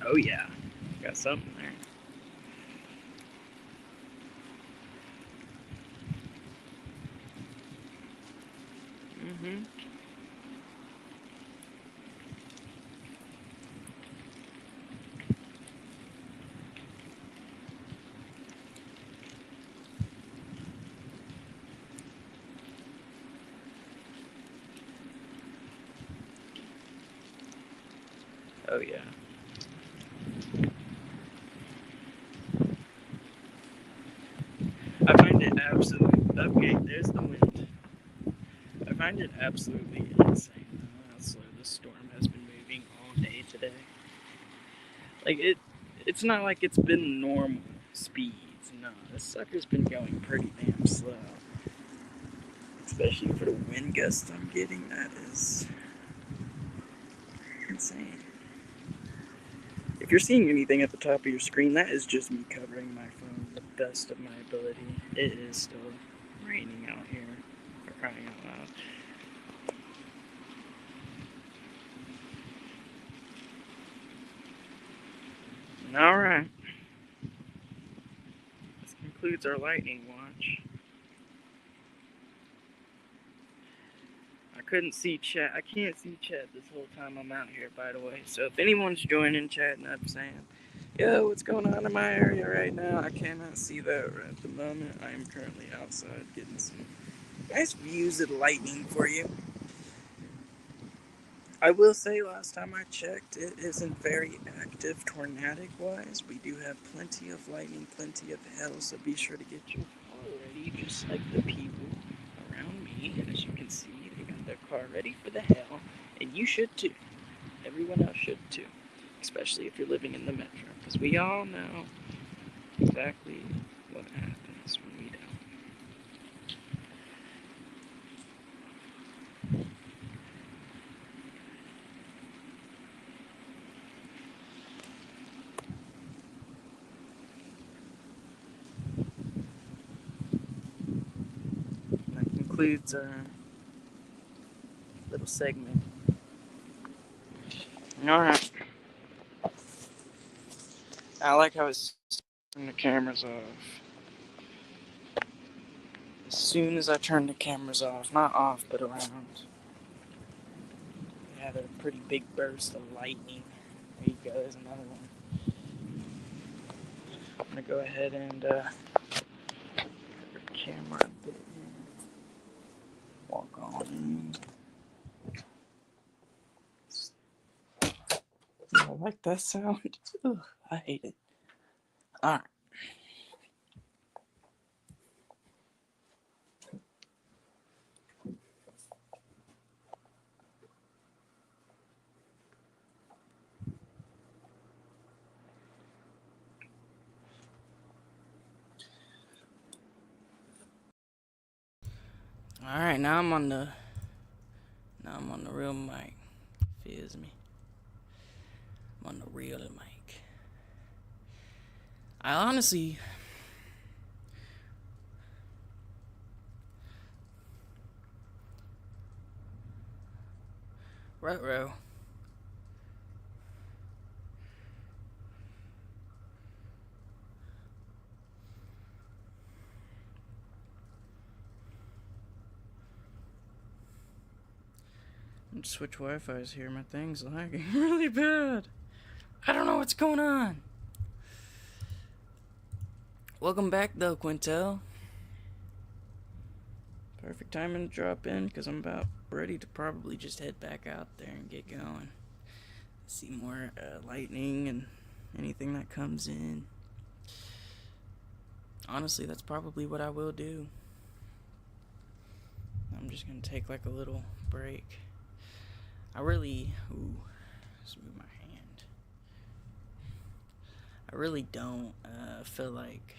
Oh yeah, got something there. Oh yeah. I find it absolutely, okay, there's the wind. I find it absolutely insane how slow this storm has been moving all day today. Like, it's not like it's been normal speeds, no. This sucker's been going pretty damn slow. Especially for the wind gusts I'm getting, that is insane. If you're seeing anything at the top of your screen, that is just me covering my phone the best of my ability. It is still raining out here, for crying out loud. Alright. This concludes our lightning watch. I couldn't see chat. I can't see chat this whole time I'm out here, by the way. So if anyone's joining, chatting up, saying, yo, what's going on in my area right now? I cannot see that right at the moment. I am currently outside getting some nice views of lightning for you. I will say, last time I checked, it isn't very active tornadic-wise. We do have plenty of lightning, plenty of hail, so be sure to get your car ready, just like the people around me. And as you can see, they got their car ready for the hail, and you should too. Everyone else should too, especially if you're living in the metro, because we all know exactly what happens when we don't. That concludes our little segment. Alright. I like how it's turning the cameras off. As soon as I turn the cameras off, not off, but around, we had a pretty big burst of lightning. There you go, there's another one. I'm gonna go ahead and put the camera a bit in. Walk on in. I like that sound. Ugh, I hate it. Alright. Alright, now I'm on the Now I'm on the real mic. Feels me. I'm on the real mic. I honestly... Ruh-roh. Switch Wi-Fi's here. My thing's lagging really bad. I don't know what's going on. Welcome back, though, Quintel. Perfect timing to drop in because I'm about ready to probably just head back out there and get going. See more lightning and anything that comes in. Honestly, that's probably what I will do. I'm just gonna take like a little break. I really, let's move my hand. I really don't feel like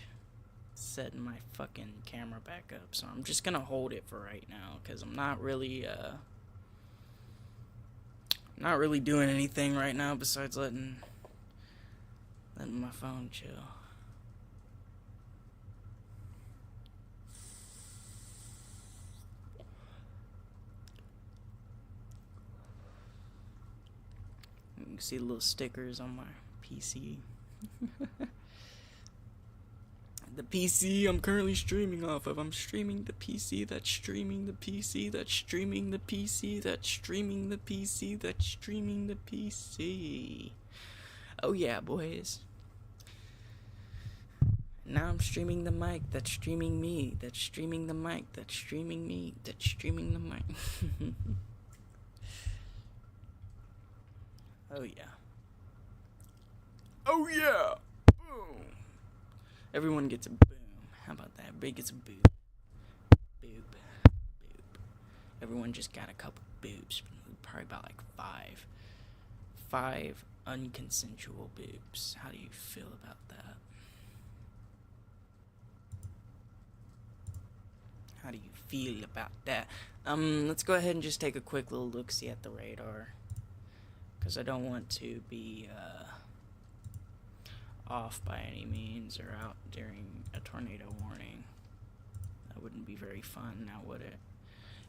setting my fucking camera back up, so I'm just gonna hold it for right now because I'm not really doing anything right now besides letting my phone chill. You can see the little stickers on my PC. The PC I'm currently streaming off of. I'm streaming the PC that's streaming the PC that's streaming the PC that's streaming the PC that's streaming the PC. Oh yeah, boys. Now I'm streaming the mic that's streaming me. That's streaming the mic that's streaming me. That's streaming the mic. Oh yeah. Oh yeah! Boom! Everyone gets a boom. How about that? Everybody gets a boop. Boop. Boop. Everyone just got a couple boops. Probably about like five. 5 unconsensual boops. How do you feel about that? How do you feel about that? Let's go ahead and just take a quick little look-see at the radar. Because I don't want to be off by any means or out during a tornado warning. That wouldn't be very fun, now would it?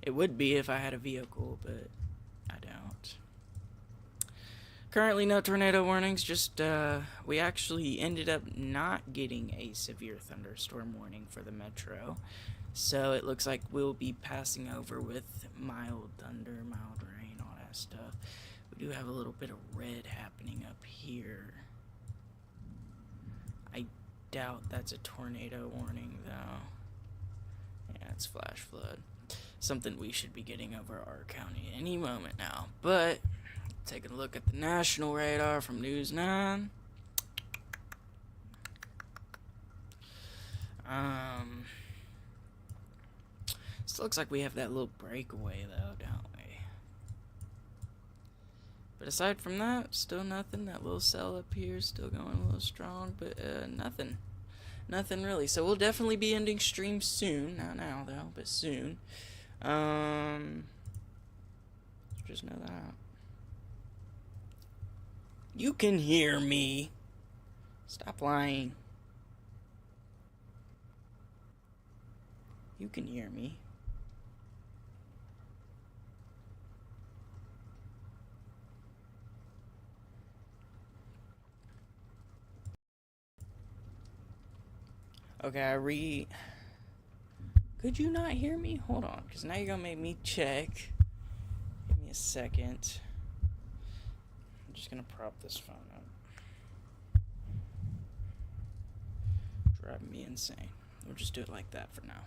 It would be if I had a vehicle, but I don't. Currently no tornado warnings, just we actually ended up not getting a severe thunderstorm warning for the metro. So it looks like we'll be passing over with mild thunder, mild rain, all that stuff. We do have a little bit of red happening up here. I doubt that's a tornado warning, though. Yeah, it's flash flood. Something we should be getting over our county any moment now. But, taking a look at the national radar from News 9. Still looks like we have that little breakaway, though, don't we? But aside from that, still nothing. That little cell up here is still going a little strong, but nothing. Nothing really. So we'll definitely be ending stream soon. Not now, though, but soon. Just know that. You can hear me. Stop lying. You can hear me. Okay, Could you not hear me? Hold on, because now you're gonna make me check. Give me a second. I'm just gonna prop this phone up. Driving me insane. We'll just do it like that for now.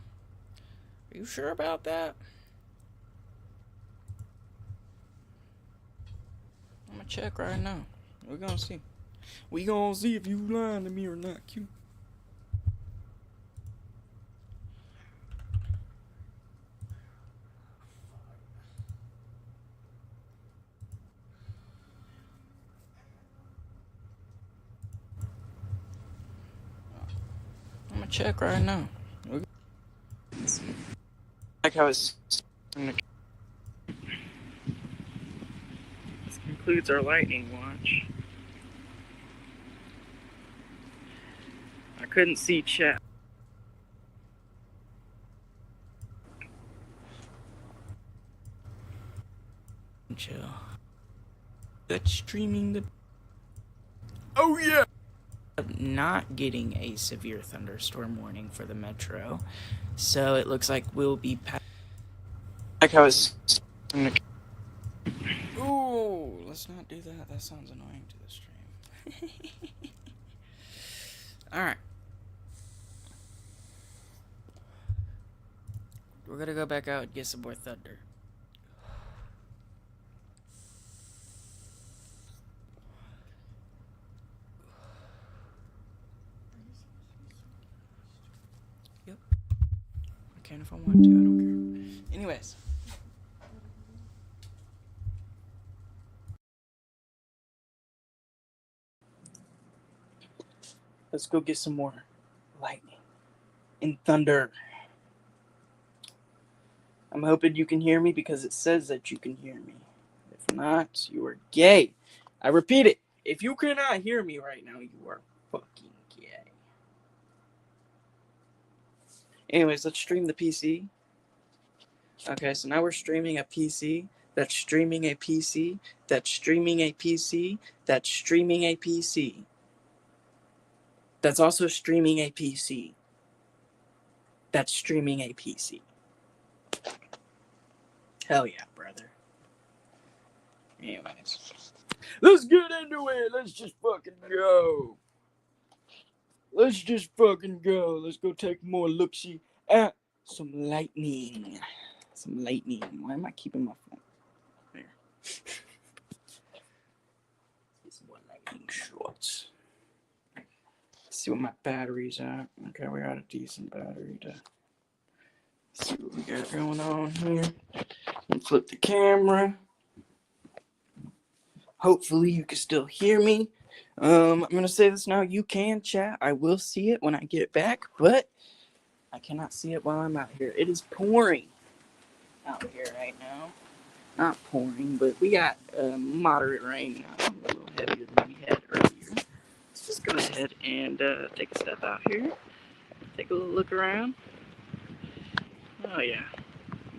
Are you sure about that? I'm gonna check right now. We're gonna see. We gonna see if you lying to me or not, Q. I'm gonna check right now. Like how it's. concludes our lightning watch. I couldn't see chat. Chill. That's streaming the. Oh yeah. Not getting a severe thunderstorm warning for the metro, so it looks like we'll be like I was. Ooh, let's not do that. That sounds annoying to the stream. All right. We're gonna go back out and get some more thunder. Yep. I can if I want to. I don't care. Anyways. Let's go get some more lightning and thunder. I'm hoping you can hear me because it says that you can hear me. If not, you are gay. I repeat it. If you cannot hear me right now, you are fucking gay. Anyways, let's stream the PC. Okay, so now we're streaming a PC. That's streaming a PC. That's streaming a PC. That's streaming a PC. That's also streaming a PC. That's streaming a PC. Hell yeah, brother. Anyways. Let's get into it. Let's just fucking go. Let's just fucking go. Let's go take more look-see at some lightning. Some lightning. Why am I keeping my phone? There. Get some more lightning shots. See what my battery's at. Okay, we got a decent battery to see what we got going on here. And flip the camera. Hopefully you can still hear me. I'm gonna say this now. You can chat. I will see it when I get back, but I cannot see it while I'm out here. It is pouring out here right now. Not pouring, but we got moderate rain now. A little heavier than we had earlier. Let's just go ahead and take a step out here. Take a little look around. Oh yeah,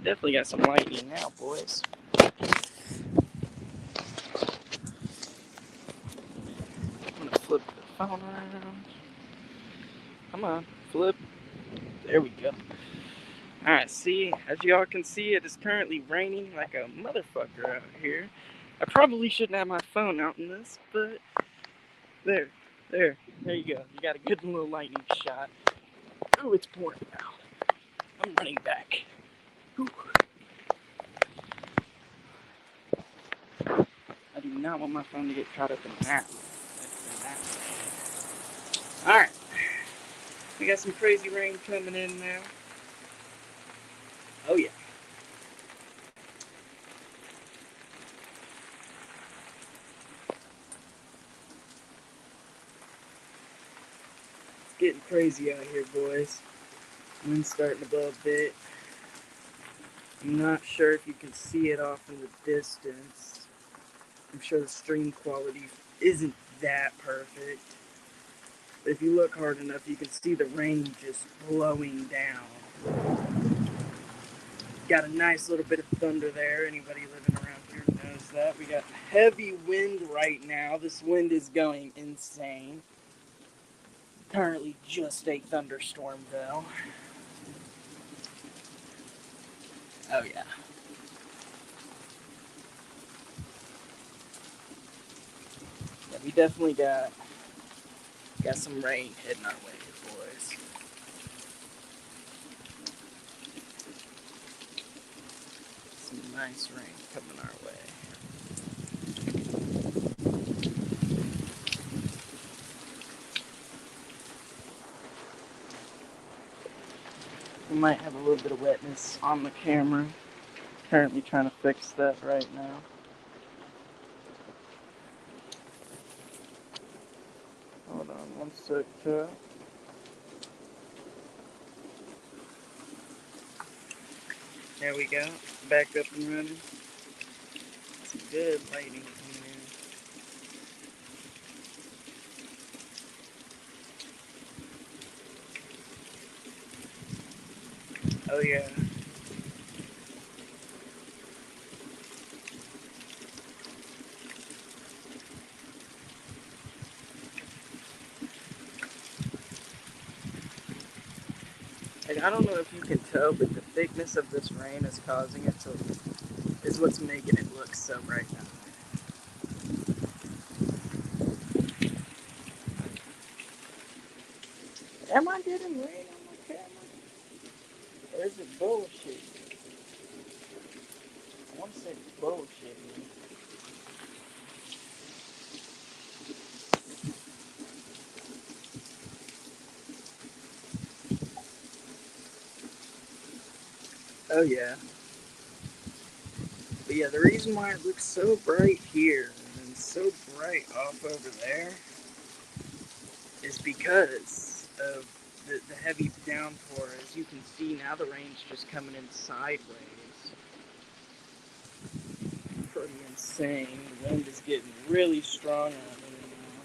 definitely got some lightning now, boys. I'm gonna flip the phone around. Come on, flip. There we go. Alright, see, as y'all can see, it is currently raining like a motherfucker out here. I probably shouldn't have my phone out in this, but there you go. You got a good little lightning shot. Ooh, it's pouring now. I'm running back. Ooh. I do not want my phone to get caught up in that. Alright. We got some crazy rain coming in now. Oh yeah. It's getting crazy out here, boys. Wind's starting to blow a bit. I'm not sure if you can see it off in the distance. I'm sure the stream quality isn't that perfect. But if you look hard enough, you can see the rain just blowing down. Got a nice little bit of thunder there. Anybody living around here knows that. We got heavy wind right now. This wind is going insane. Currently just a thunderstorm though. Oh yeah. Yeah, we definitely got some rain heading our way, boys. Some nice rain coming our way. We might have a little bit of wetness on the camera. Currently trying to fix that right now. Hold on one sec, chat. There we go. Back up and running. Some good lighting coming in. Oh yeah. And I don't know if you can tell, but the thickness of this rain is causing it to, is what's making it look so bright now. Am I getting rain on my camera? Or is it bullshit? I want to say it's bullshit. Oh yeah. But yeah, the reason why it looks so bright here and so bright off over there is because of the heavy downpour. As you can see now, the rain's just coming in sideways. Pretty insane. The wind is getting really strong out here now.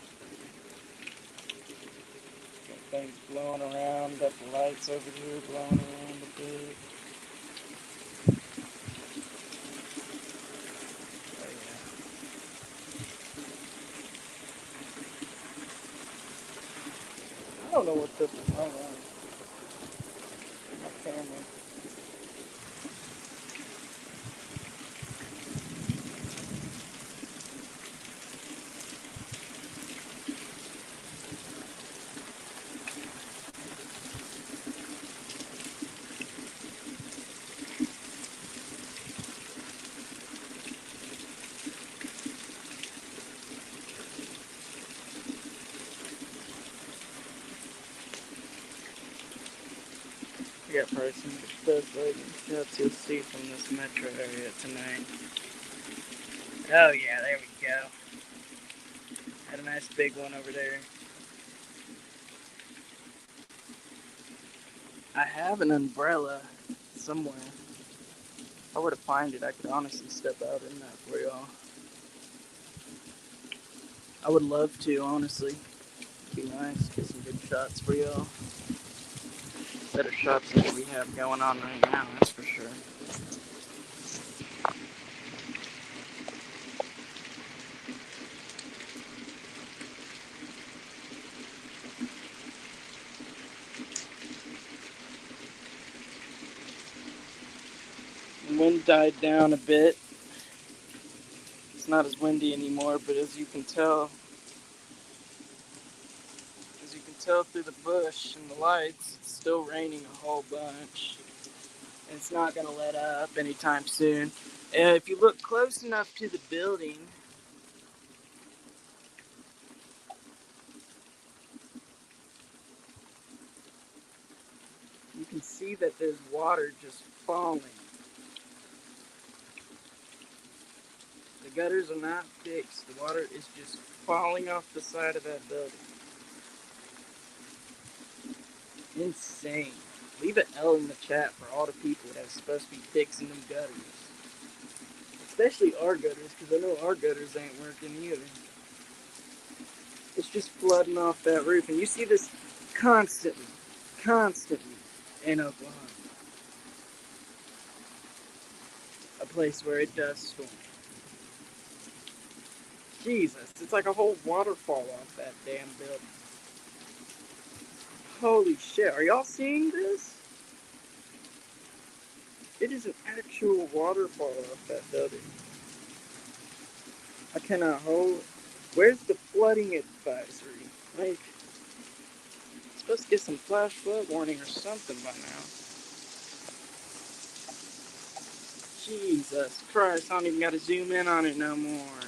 Got things blowing around, got the lights over here blowing around a bit. Oh yeah. I don't know what this is. Hold on. My camera. We got probably some expressway shots you'll see from this metro area tonight. Oh yeah, there we go. Had a nice big one over there. I have an umbrella somewhere. If I were to find it, I could honestly step out in that for y'all. I would love to, honestly. It'd be nice. Get some good shots for y'all. Better shots than what we have going on right now, that's for sure. The wind died down a bit. It's not as windy anymore, but as you can tell through the bush and the lights, it's still raining a whole bunch. And it's not going to let up anytime soon. And if you look close enough to the building, you can see that there's water just falling. The gutters are not fixed. The water is just falling off the side of that building. Insane. Leave an L in the chat for all the people that's supposed to be fixing them gutters. Especially our gutters, because I know our gutters ain't working either. It's just flooding off that roof. And you see this constantly in Oklahoma. A place where it does storm. Jesus, it's like a whole waterfall off that damn building. Holy shit, are y'all seeing this? It is an actual waterfall off that building. I cannot hold. Where's the flooding advisory? Like, it's supposed to get some flash flood warning or something by now. Jesus Christ, I don't even gotta zoom in on it no more.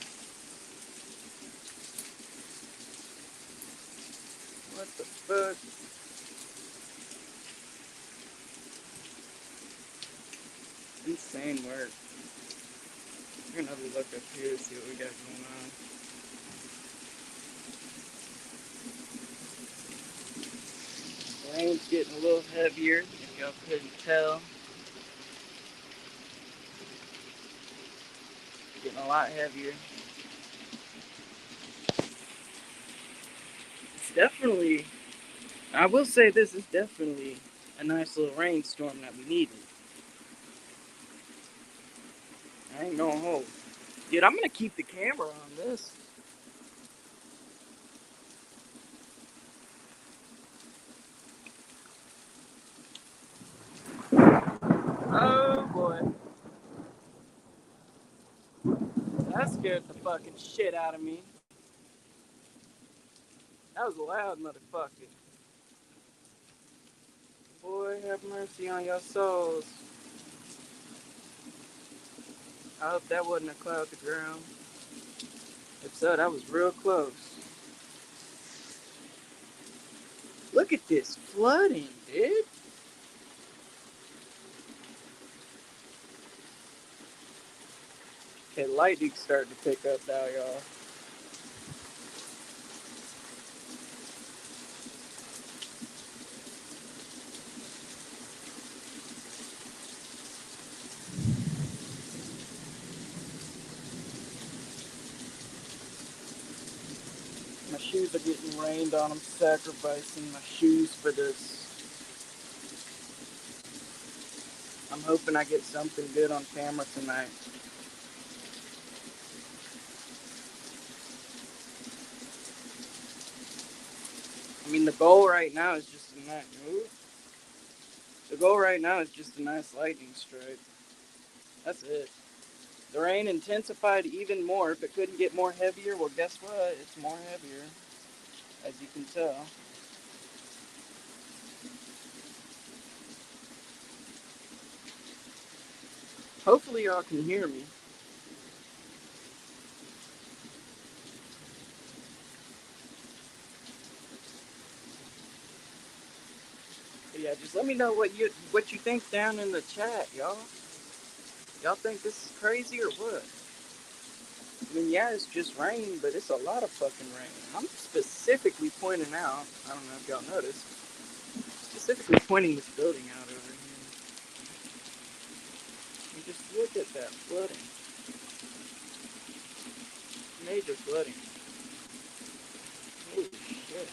What the fuck? Insane work. We're gonna have a look up here to see what we got going on. The rain's getting a little heavier, if y'all couldn't tell. Getting a lot heavier. It's definitely, I will say this is definitely a nice little rainstorm that we needed. I ain't gonna hold. Dude, I'm gonna keep the camera on this. Oh boy. That scared the fucking shit out of me. That was a loud motherfucker. Boy, have mercy on your souls. I hope that wasn't a cloud to ground. If so, that was real close. Look at this flooding, dude. Okay, lightning's starting to pick up now, y'all. My shoes are getting rained on. I'm sacrificing my shoes for this. I'm hoping I get something good on camera tonight. I mean, the goal right now is just a nice. The goal right now is just a nice lightning strike. That's it. The rain intensified even more. If it couldn't get more heavier, well, guess what? It's more heavier, as you can tell. Hopefully, y'all can hear me. But yeah, just let me know what you think down in the chat, y'all. Y'all think this is crazy or what? I mean, yeah, it's just rain, but it's a lot of fucking rain. I'm specifically pointing out, I don't know if y'all noticed, specifically pointing this building out over here. And just look at that flooding. Major flooding. Holy shit.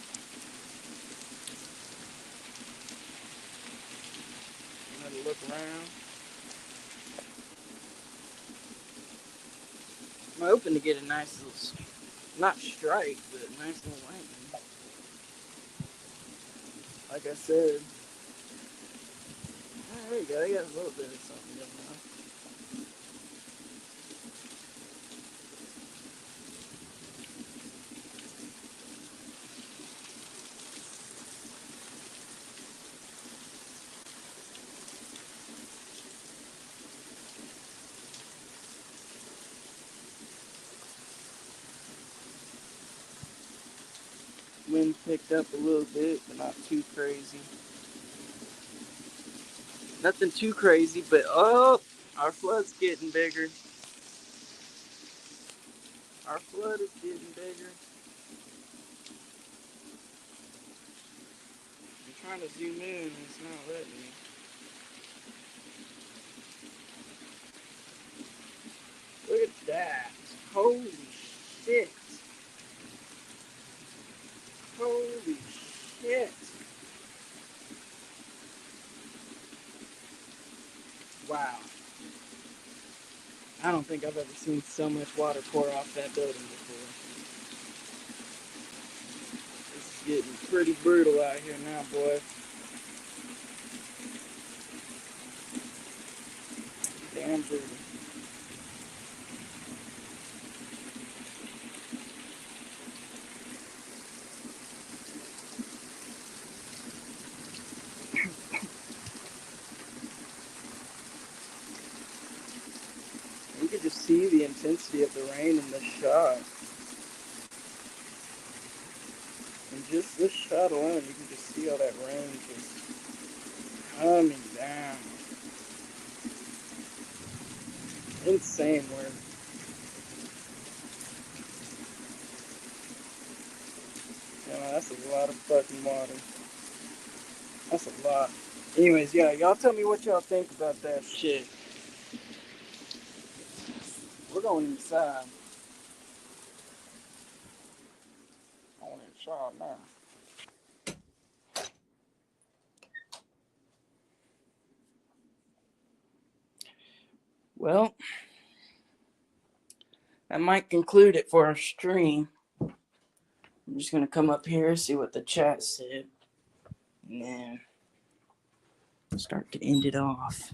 Another look around. I'm hoping to get a nice little, not strike, but a nice little lightning. Like I said, oh, there you go, you got a little bit of something going on. Wind picked up a little bit, but not too crazy. Nothing too crazy, but oh, our flood's getting bigger. Our flood is getting bigger. I'm trying to zoom in, and it's not letting me. Look at that. Holy shit. Holy shit. Wow. I don't think I've ever seen so much water pour off that building before. This is getting pretty brutal out here now, boy. Damn brutal. You could just see the intensity of the rain in this shot. In just this shot alone, you can just see all that rain just coming down. Insane work. Yeah, that's a lot of fucking water. That's a lot. Anyways, yeah, y'all tell me what y'all think about that shit. We're going inside. Going inside now. Well, that might conclude it for our stream. I'm just gonna come up here, see what the chat said, and then start to end it off.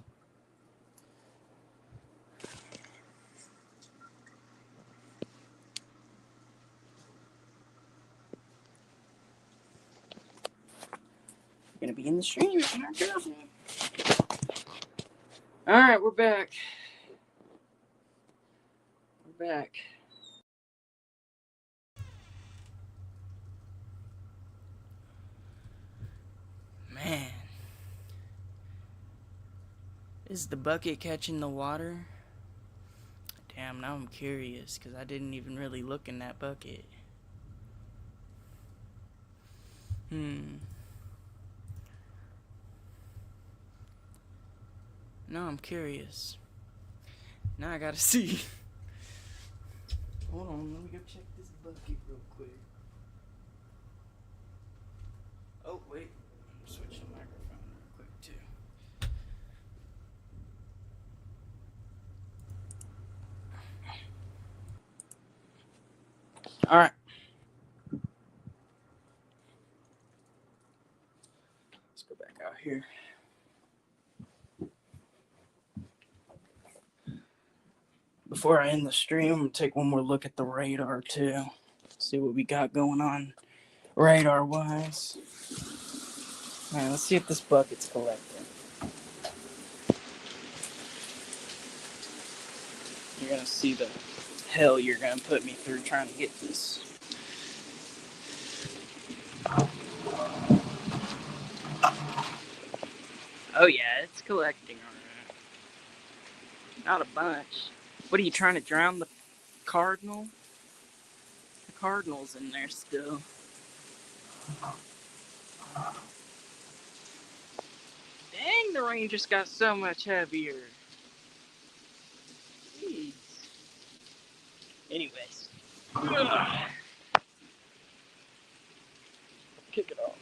Gonna be in the stream if you're not careful. Alright, we're back. We're back. Man. Is the bucket catching the water? Damn, now I'm curious, because I didn't even really look in that bucket. Now I'm curious. Now I gotta see. Hold on, let me go check this bucket real quick. Oh, wait. I'm switching the microphone real quick, too. Alright. Let's go back out here. Before I end the stream, I'm going to take one more look at the radar, too. See what we got going on radar-wise. Alright, let's see if this bucket's collecting. You're going to see the hell you're going to put me through trying to get this. Oh yeah, it's collecting alright. Not a bunch. What are you trying to drown the cardinal? The cardinal's in there still. Dang, the rain just got so much heavier. Jeez. Anyways. Ugh. Kick it off.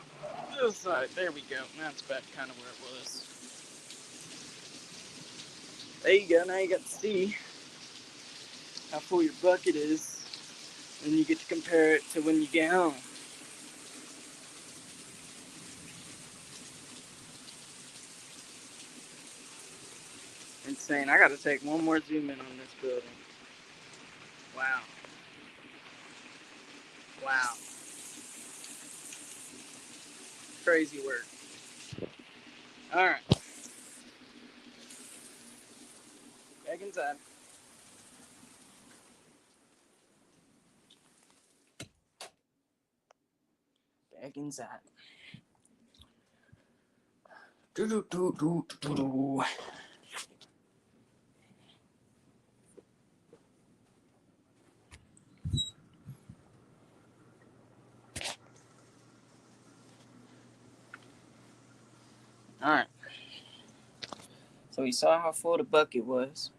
This side, there we go. That's back kind of where it was. There you go, now you got to see how full your bucket is, and you get to compare it to when you get home. Insane. I gotta take one more zoom in on this building. Wow. Wow. Crazy work. Alright. Back inside. Back inside. Do-do-do-do-do-do. Alright. So we saw how full the bucket was.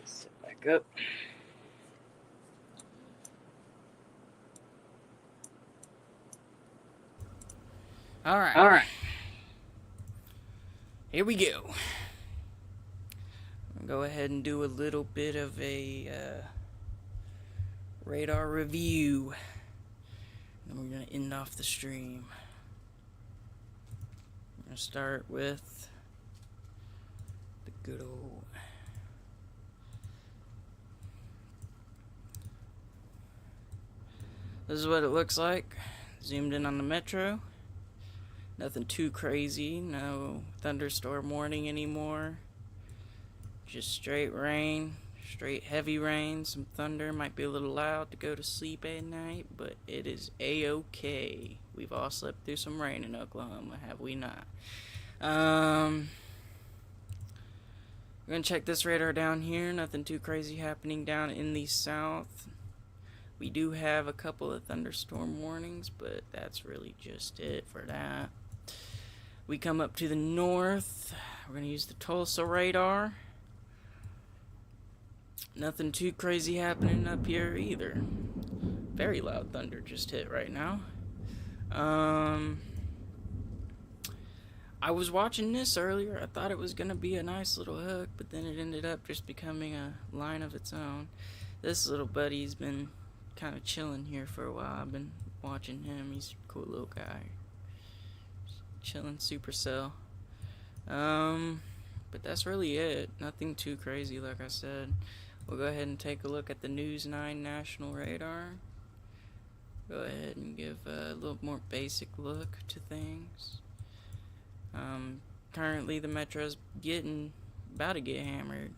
Sit back up. Alright. Here we go. I'll go ahead and do a little bit of a radar review. And we're going to end off the stream. I'm going to start with the good old... This is what it looks like. Zoomed in on the metro. Nothing too crazy. No thunderstorm warning anymore. Just straight rain. Straight heavy rain. Some thunder. Might be a little loud to go to sleep at night, but it is a-okay. We've all slept through some rain in Oklahoma, have we not? We're gonna check this radar down here. Nothing too crazy happening down in the south. We do have a couple of thunderstorm warnings, but that's really just it for that. We come up to the north. We're going to use the Tulsa radar. Nothing too crazy happening up here either. Very loud thunder just hit right now. I was watching this earlier. I thought it was going to be a nice little hook, but then it ended up just becoming a line of its own. This little buddy's been kind of chilling here for a while. I've been watching him. He's a cool little guy. Chilling Supercell. But that's really it. Nothing too crazy, like I said. We'll go ahead and take a look at the News 9 National Radar. Go ahead and give a little more basic look to things. Currently the Metro's about to get hammered.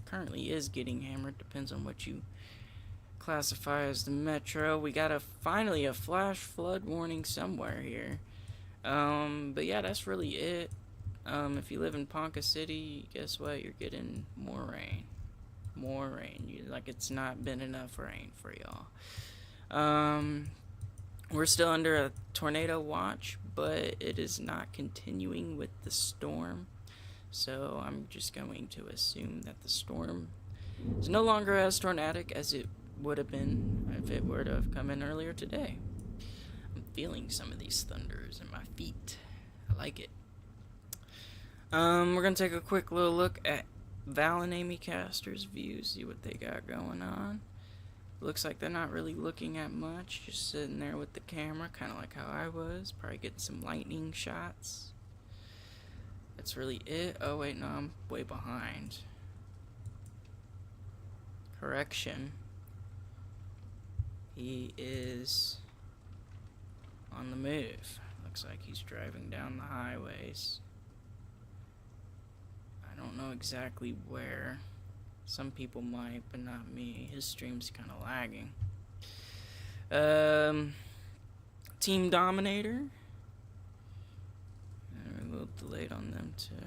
Currently is getting hammered, depends on what you classify as the Metro. We got finally a flash flood warning somewhere here. But yeah, that's really it. If you live in Ponca City, guess what? You're getting more rain. More rain. Like it's not been enough rain for y'all. We're still under a tornado watch, but it is not continuing with the storm. So I'm just going to assume that the storm is no longer as tornadic as it would have been if it were to have come in earlier today. I'm feeling some of these thunders in my feet. I like it. We're going to take a quick little look at Val and Amy Caster's views, see what they got going on. Looks like they're not really looking at much, just sitting there with the camera, kind of like how I was, probably getting some lightning shots. That's really it. Oh wait, no, I'm way behind. Correction. He is on the move. Looks like he's driving down the highways. I don't know exactly where. Some people might, but not me. His stream's kind of lagging. Team Dominator. We're a little delayed on them too.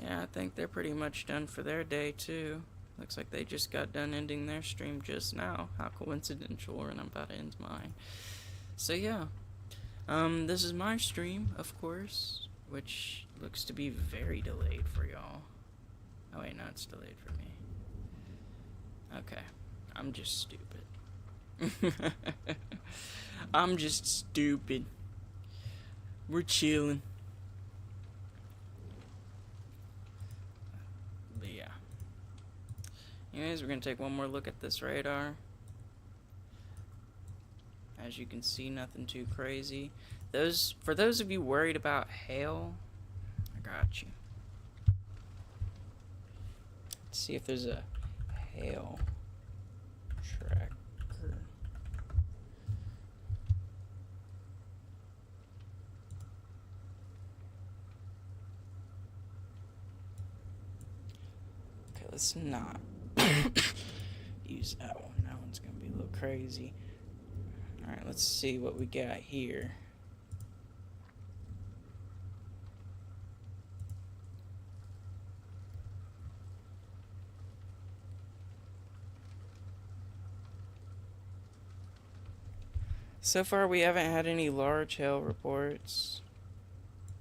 Yeah, I think they're pretty much done for their day too. Looks like they just got done ending their stream just now. How coincidental, and I'm about to end mine. So yeah. This is my stream, of course, which looks to be very delayed for y'all. Oh wait, no, it's delayed for me. Okay, I'm just stupid. I'm just stupid. We're chilling. But yeah. Anyways, we're gonna take one more look at this radar. As you can see, nothing too crazy. For those of you worried about hail, I got you. Let's see if there's a hail tracker. Okay, let's not use that one. That one's gonna be a little crazy. Alright, let's see what we got here. So far we haven't had any large hail reports.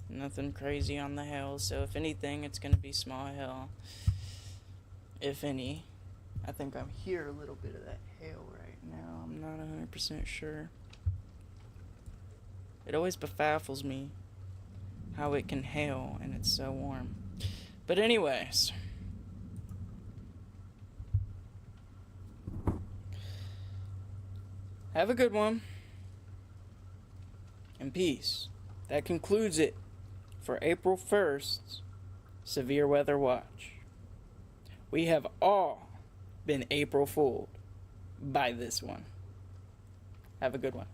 Nothing crazy on the hail, so if anything it's going to be small hail. If any. I think I'm hear a little bit of that hail right now. I'm not 100% sure. It always befuddles me how it can hail and it's so warm. But anyways. Have a good one. And peace. That concludes it for April 1st Severe Weather Watch. We have all been April fooled by this one. Have a good one.